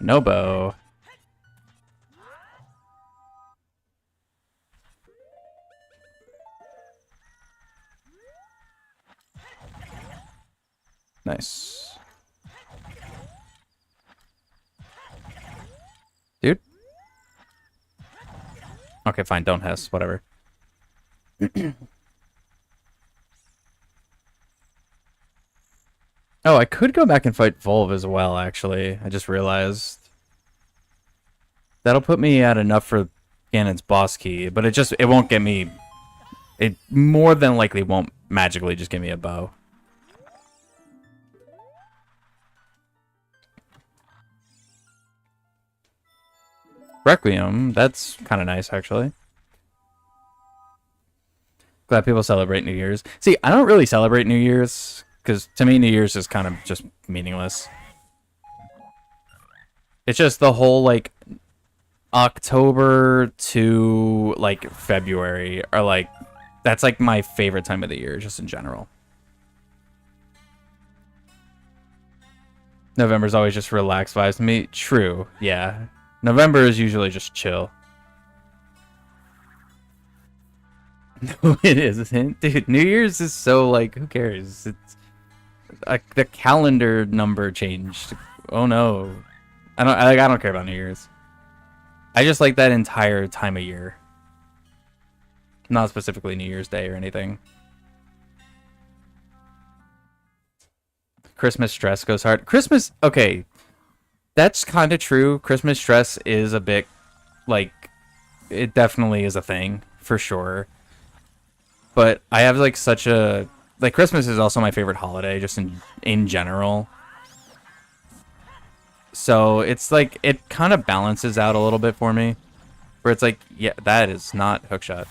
Nobo. Nice. Dude. Okay, fine. Don't Hess. Whatever. Oh, I could go back and fight Volv as well, actually. I just realized. That'll put me at enough for Ganon's boss key, but it won't get me... It more than likely won't magically just give me a bow. Requiem, that's kind of nice, actually. Glad people celebrate New Year's. See, I don't really celebrate New Year's, because to me, New Year's is kind of just meaningless. It's just the whole, like, October to, like, February are, like, that's, like, my favorite time of the year, just in general. November's always just relaxed vibes to me. True, yeah. November is usually just chill. No, it isn't. Dude, New Year's is so, like, who cares? It's like the calendar number changed. Oh no. I don't care about New Year's. I just like that entire time of year. Not specifically New Year's Day or anything. Christmas stress goes hard. Christmas, okay. That's kind of true. Christmas stress is a bit, like, it definitely is a thing, for sure. But I have, like, such a, like, Christmas is also my favorite holiday, just in general. So it's, like, it kind of balances out a little bit for me. Where it's like, yeah, that is not hookshot.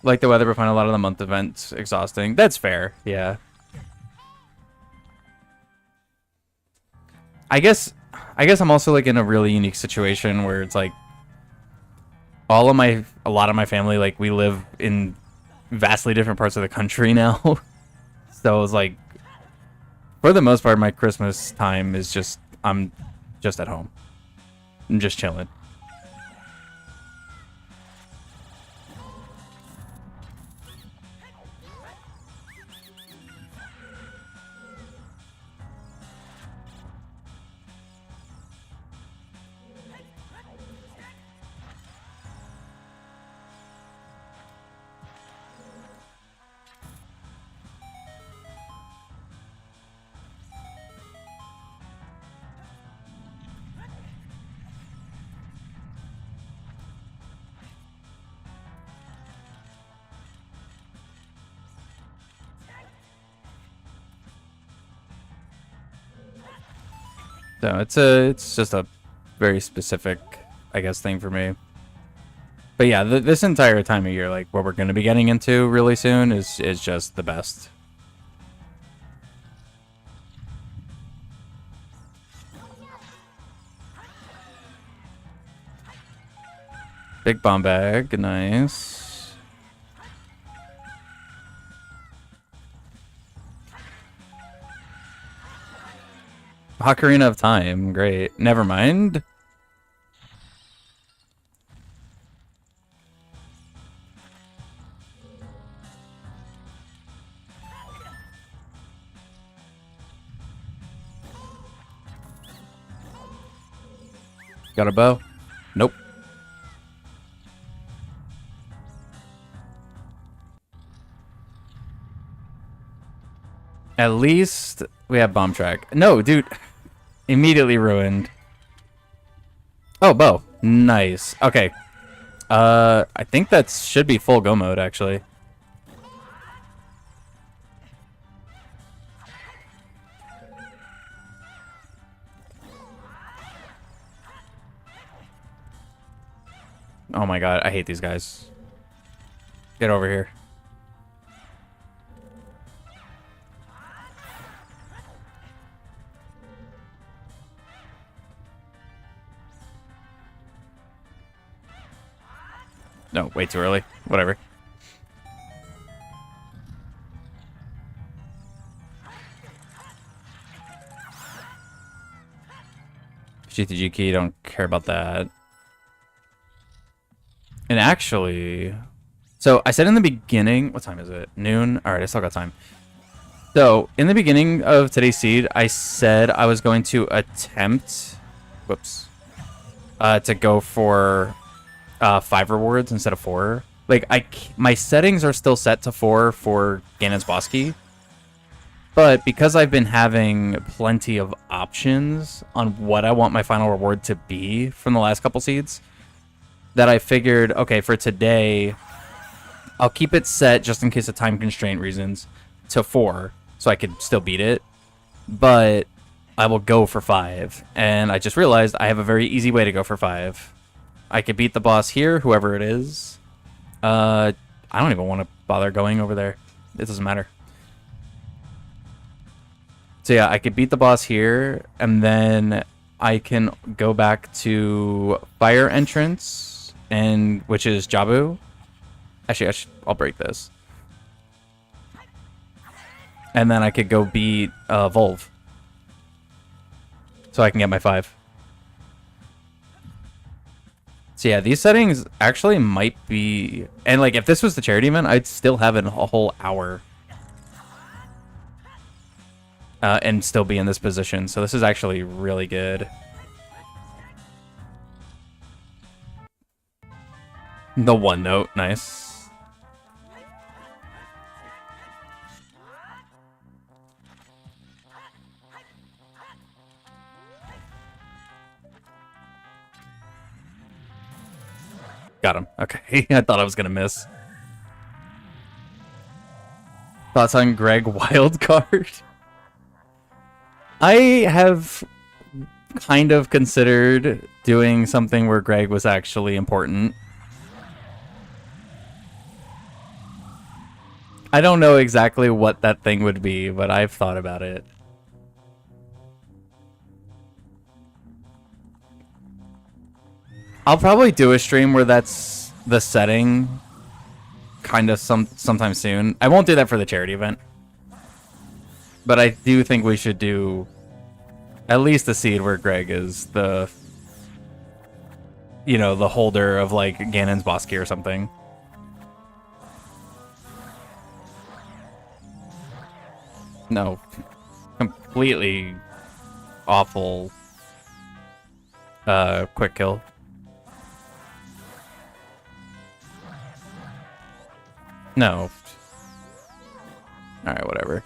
Like the weather, but find a lot of the month events exhausting. That's fair. Yeah. I guess I'm also like in a really unique situation where it's like a lot of my family, like we live in vastly different parts of the country now. So it's like, for the most part, my Christmas time is just, I'm just at home. I'm just chilling. So it's just a very specific, I guess, thing for me. But yeah, this entire time of year, like what we're going to be getting into really soon, is just the best. Big bomb bag, nice. Ocarina of Time, great. Never mind. Got a bow? Nope. At least we have bomb track. No, dude. Immediately ruined. Oh, bow. Nice. Okay. I think that should be full go mode, actually. Oh my god, I hate these guys. Get over here. No, way too early. Whatever. GTG key, don't care about that. And actually, so I said in the beginning, what time is it? Noon? All right, I still got time. So in the beginning of today's seed, I said I was going to attempt, to go for 5 rewards instead of 4. Like my settings are still set to 4 for Ganon's boss key, but because I've been having plenty of options on what I want my final reward to be from the last couple seeds, that I figured, okay, for today, I'll keep it set just in case of time constraint reasons to 4, so I could still beat it, but I will go for 5. And I just realized I have a very easy way to go for 5. I could beat the boss here, whoever it is. I don't even want to bother going over there. It doesn't matter. So yeah, I could beat the boss here, and then I can go back to fire entrance, and which is Jabu. Actually, I'll break this. And then I could go beat Volv. So I can get my 5. So yeah, these settings actually might be... And like, if this was the charity event, I'd still have a whole hour. And still be in this position. So this is actually really good. The one note, nice. Got him. Okay, I thought I was gonna miss. Thoughts on Greg Wildcard? I have kind of considered doing something where Greg was actually important. I don't know exactly what that thing would be, but I've thought about it. I'll probably do a stream where that's the setting, kind of sometime soon. I won't do that for the charity event, but I do think we should do at least a seed where Greg is the, you know, the holder of like Ganon's boss key or something. No, completely awful. Quick kill. No. Alright, whatever.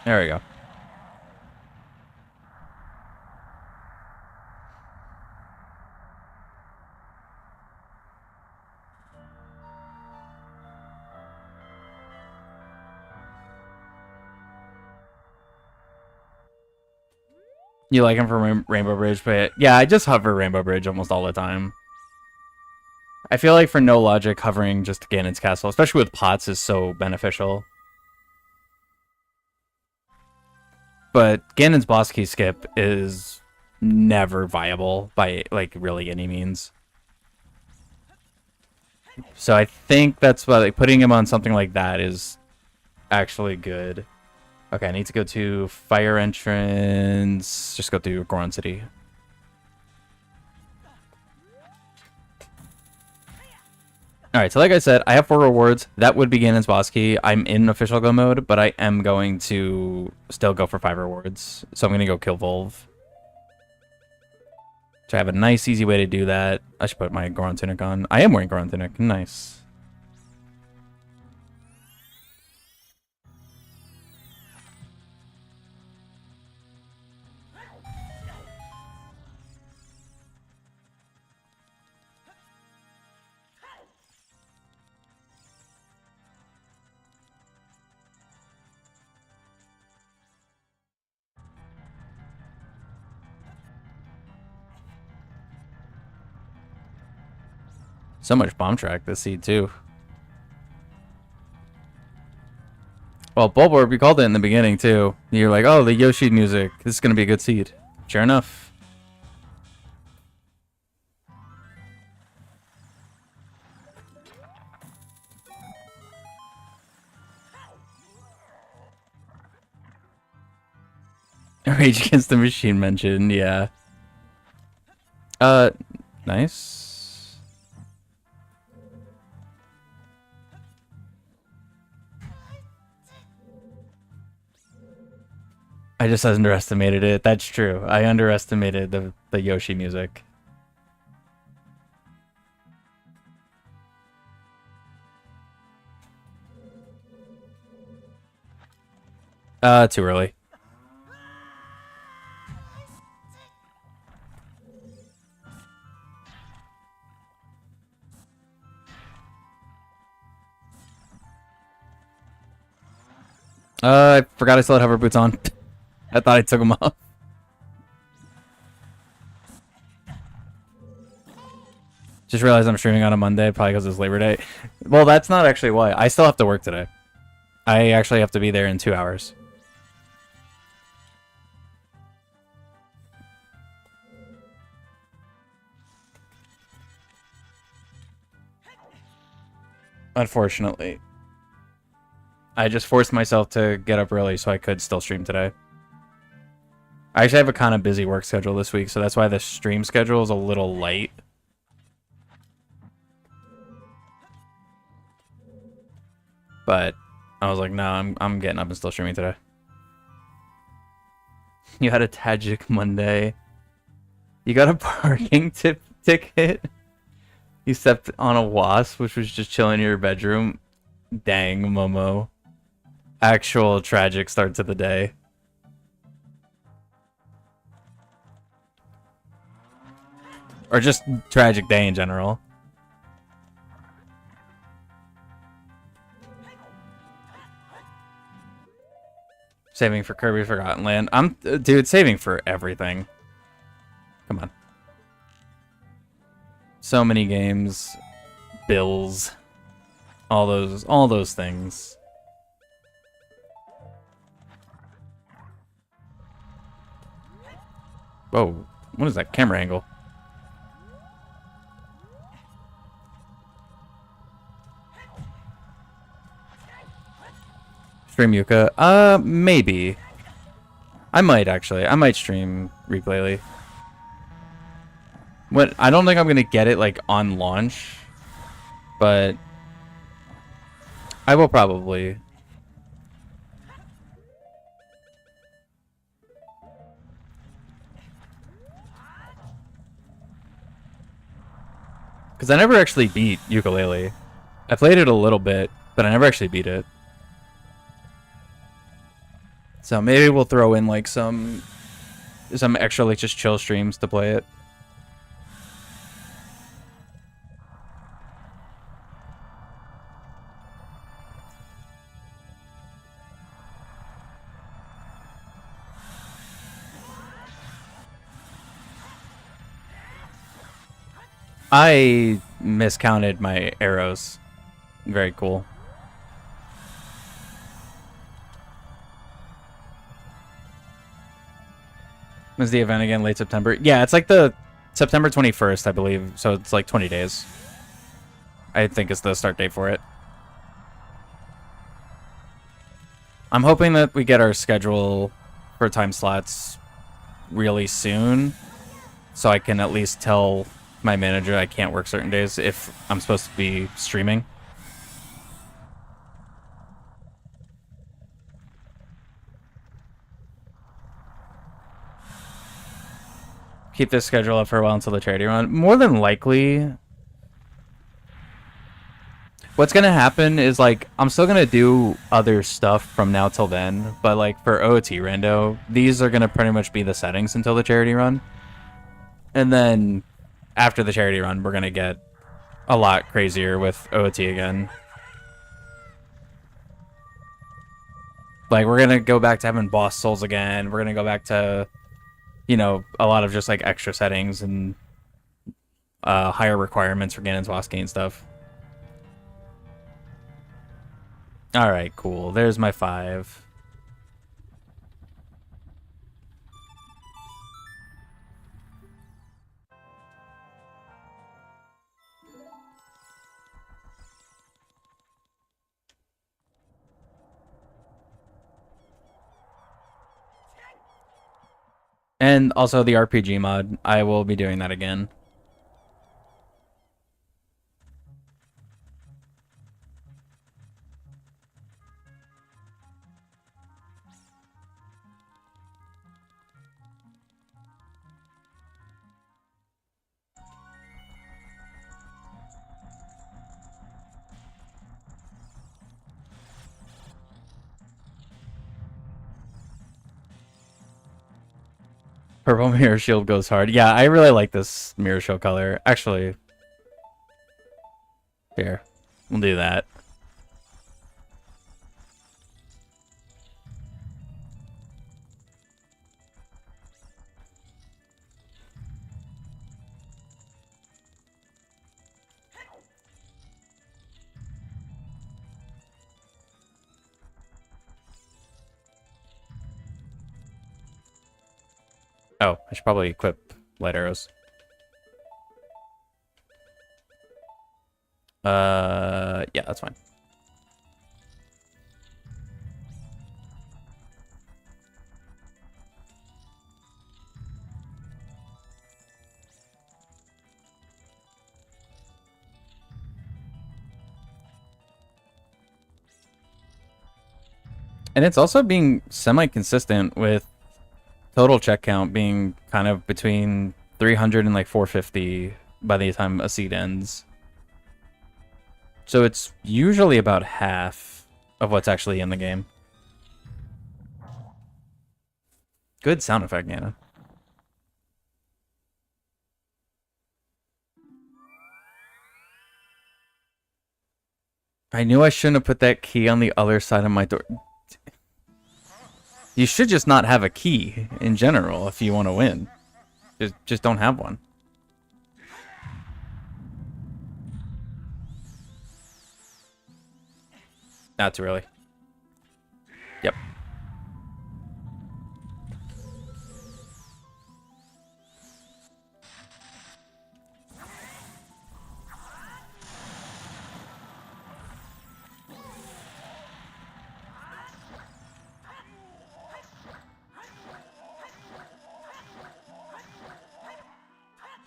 There we go. You like him from Rainbow Bridge, but yeah, I just hover Rainbow Bridge almost all the time. I feel like for no logic, hovering just Ganon's castle, especially with pots, is so beneficial. But Ganon's boss key skip is never viable by like really any means. So I think that's why like putting him on something like that is actually good. Okay, I need to go to fire entrance. Just go to Goron City. Alright, so like I said, I have 4 rewards. That would be Ganon's boss key. I'm in official go mode, but I am going to still go for 5 rewards. So I'm going to go kill Volv. So I have a nice, easy way to do that. I should put my Goron Tunic on. I am wearing Goron Tunic. Nice. So much bomb track this seed, too. Well, Bulborb, we called it in the beginning, too. You're like, oh, the Yoshi music. This is going to be a good seed. Sure enough. Rage Against the Machine mentioned, yeah. Nice. I just underestimated it. That's true. I underestimated the Yoshi music. Too early. I forgot I still had hover boots on. I thought I took them off. Just realized I'm streaming on a Monday, probably because it's Labor Day. Well, that's not actually why. I still have to work today. I actually have to be there in 2 hours. Unfortunately. I just forced myself to get up early so I could still stream today. I actually have a kind of busy work schedule this week, so that's why the stream schedule is a little light. But I was like, no, I'm getting up and still streaming today. You had a tragic Monday. You got a parking ticket. You stepped on a wasp, which was just chilling in your bedroom. Dang, Momo. Actual tragic start to the day. Or just tragic day in general. Saving for Kirby Forgotten Land. Dude, saving for everything. Come on. So many games, bills, all those things. Whoa, what is that camera angle? Stream Yuka? Maybe. I might actually. I might stream Replay. What? I don't think I'm gonna get it like on launch, but I will probably. Because I never actually beat Ukulele. I played it a little bit, but I never actually beat it. So maybe we'll throw in like some extra like just chill streams to play it. I miscounted my arrows. Very cool. When's the event again? Late September? Yeah, it's like the September 21st, I believe. So it's like 20 days. I think is the start date for it. I'm hoping that we get our schedule for time slots really soon, so I can at least tell my manager I can't work certain days if I'm supposed to be streaming. Keep this schedule up for a while until the charity run. More than likely, what's gonna happen is like I'm still gonna do other stuff from now till then, but like for OT Rando, these are gonna pretty much be the settings until the charity run. And then after the charity run, we're gonna get a lot crazier with OT again. Like we're gonna go back to having boss souls again. We're gonna go back to, you know, a lot of just like extra settings and higher requirements for Ganon's boss gain stuff. All right, cool. There's my 5. And also the RPG mod. I will be doing that again. Purple mirror shield goes hard. Yeah, I really like this mirror shield color. Actually, here, we'll do that. Oh, I should probably equip light arrows. Yeah, that's fine. And it's also being semi-consistent with total check count being kind of between 300 and like 450 by the time a seed ends. So it's usually about half of what's actually in the game. Good sound effect, Nana. I knew I shouldn't have put that key on the other side of my door. You should just not have a key in general if you want to win. Just don't have one. Not too early. Yep.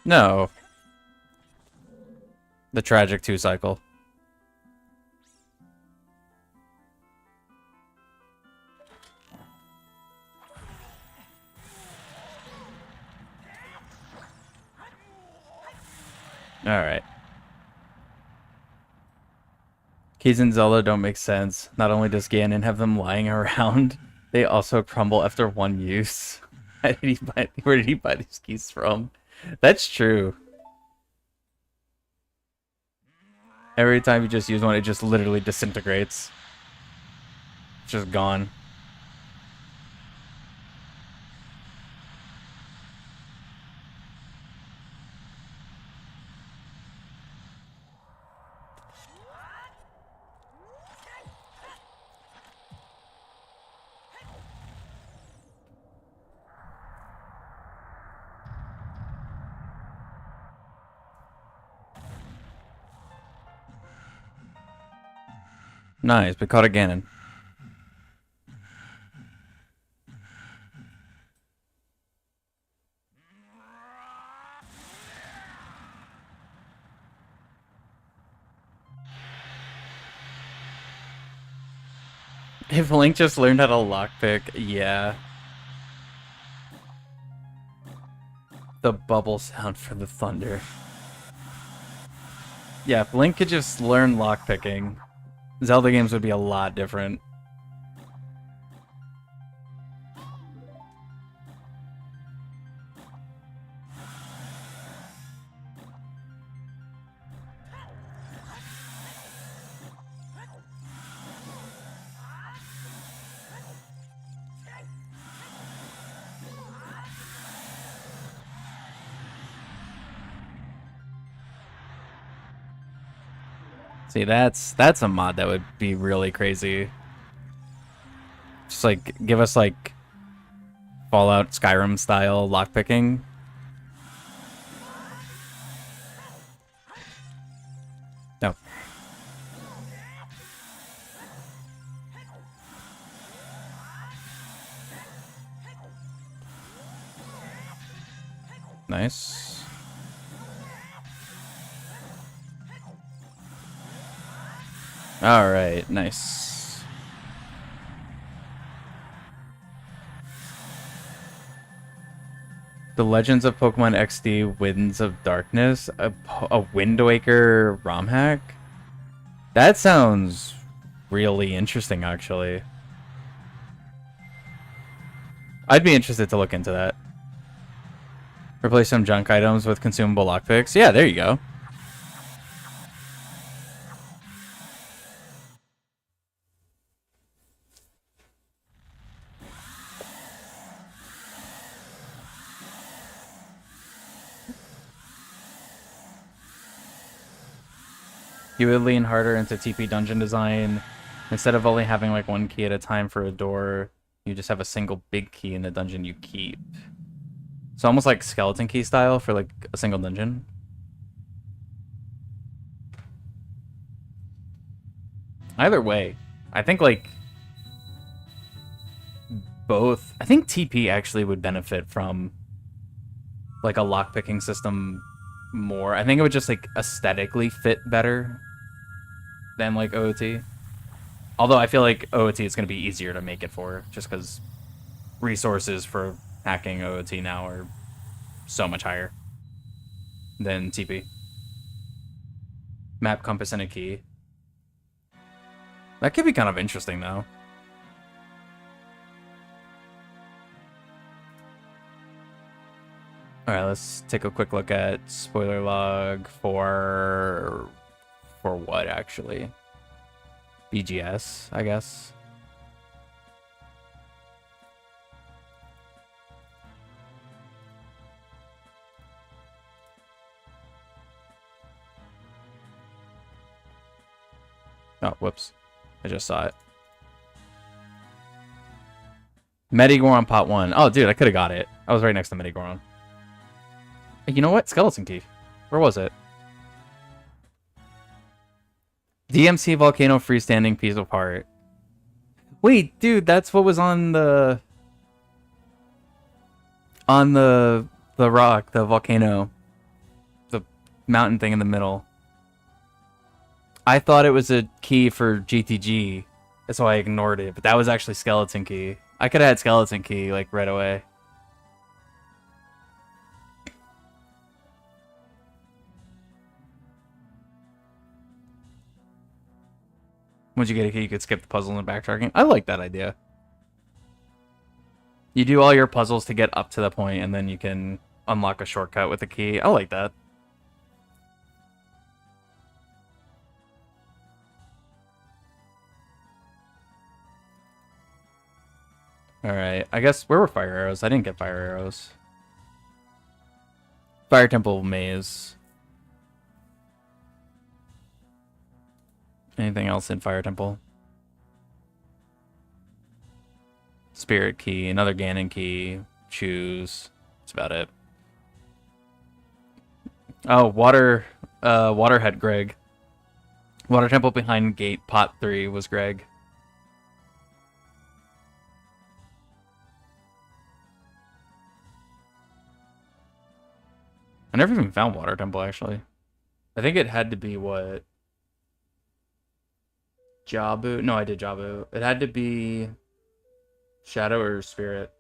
No. The tragic 2 cycle. Alright. Keys in Zelda don't make sense. Not only does Ganon have them lying around, they also crumble after one use. Where did he buy these keys from? That's true. Every time you just use one, it just literally disintegrates. It's just gone. Nice, we caught a Ganon. If Link just learned how to lockpick, yeah. The bubble sound for the thunder. Yeah, if Link could just learn lockpicking, Zelda games would be a lot different. See, that's a mod that would be really crazy. Just like give us like Fallout Skyrim style lockpicking. No. Nice. All right, nice. The Legends of Pokemon XD Winds of Darkness, a Wind Waker ROM hack? That sounds really interesting, actually. I'd be interested to look into that. Replace some junk items with consumable lockpicks. Yeah, there you go. You would lean harder into TP dungeon design. Instead of only having like one key at a time for a door, you just have a single big key in the dungeon you keep. So almost like skeleton key style for like a single dungeon. Either way, I think like both. I think TP actually would benefit from like a lockpicking system more. I think it would just like aesthetically fit better than like OOT. Although I feel like OOT is going to be easier to make it for, just because resources for hacking OOT now are so much higher than TP. Map, compass, and a key. That could be kind of interesting, though. Alright, let's take a quick look at spoiler log for what, actually? BGS, I guess. Oh, whoops. I just saw it. Medigoron pot 1. Oh, dude, I could have got it. I was right next to Medigoron. You know what? Skeleton Key. Where was it? DMC Volcano freestanding piece of heart. Wait, dude, that's what was on the rock, the volcano, the mountain thing in the middle. I thought it was a key for GTG. That's why I ignored it, but that was actually Skeleton Key. I could have had Skeleton Key like right away. Once you get a key, you could skip the puzzle and backtracking. I like that idea. You do all your puzzles to get up to the point, and then you can unlock a shortcut with the key. I like that. Alright, I guess, where were fire arrows? I didn't get fire arrows. Fire Temple Maze. Anything else in Fire Temple? Spirit Key, another Ganon Key, choose. That's about it. Oh, Waterhead Greg. Water Temple behind gate, pot 3 was Greg. I never even found Water Temple, actually. I think it had to be what? Jabu? No, I did Jabu. It had to be Shadow or Spirit.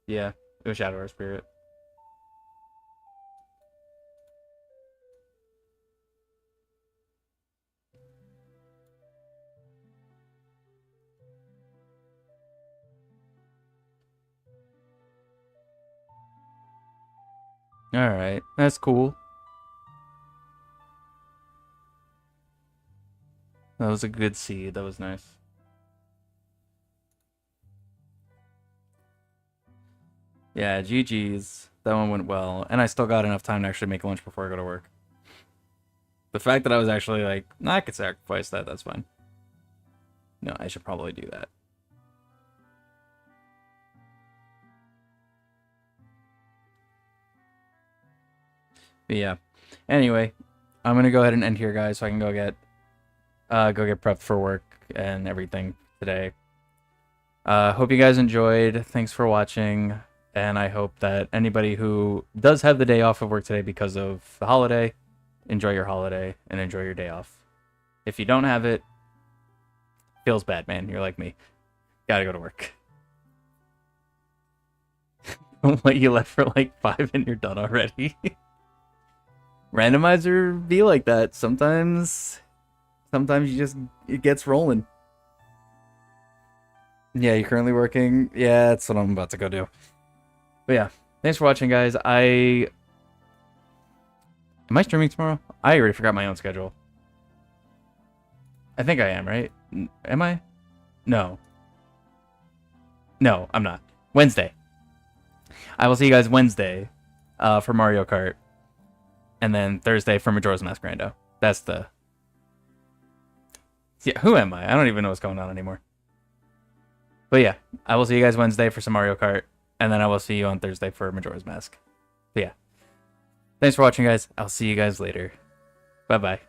Yeah, it was Shadow or Spirit. Alright, that's cool. That was a good seed. That was nice. Yeah, GG's. That one went well. And I still got enough time to actually make lunch before I go to work. The fact that I was actually like, nah, I could sacrifice that. That's fine. No, I should probably do that. But yeah. Anyway, I'm going to go ahead and end here, guys, so I can go get prepped for work and everything today. Hope you guys enjoyed. Thanks for watching. And I hope that anybody who does have the day off of work today because of the holiday, enjoy your holiday and enjoy your day off. If you don't have it, feels bad, man. You're like me. Gotta go to work. What, you left for like 5 and you're done already? Randomizer be like that. Sometimes you just, it gets rolling. Yeah, you're currently working. Yeah, that's what I'm about to go do. But yeah, thanks for watching, guys. Am I streaming tomorrow? I already forgot my own schedule. I think I am, right? Am I? No. No, I'm not. Wednesday. I will see you guys Wednesday for Mario Kart. And then Thursday for Majora's Mask Rando. That's the... Yeah, who am I? I don't even know what's going on anymore. But yeah, I will see you guys Wednesday for some Mario Kart. And then I will see you on Thursday for Majora's Mask. But yeah. Thanks for watching, guys. I'll see you guys later. Bye-bye.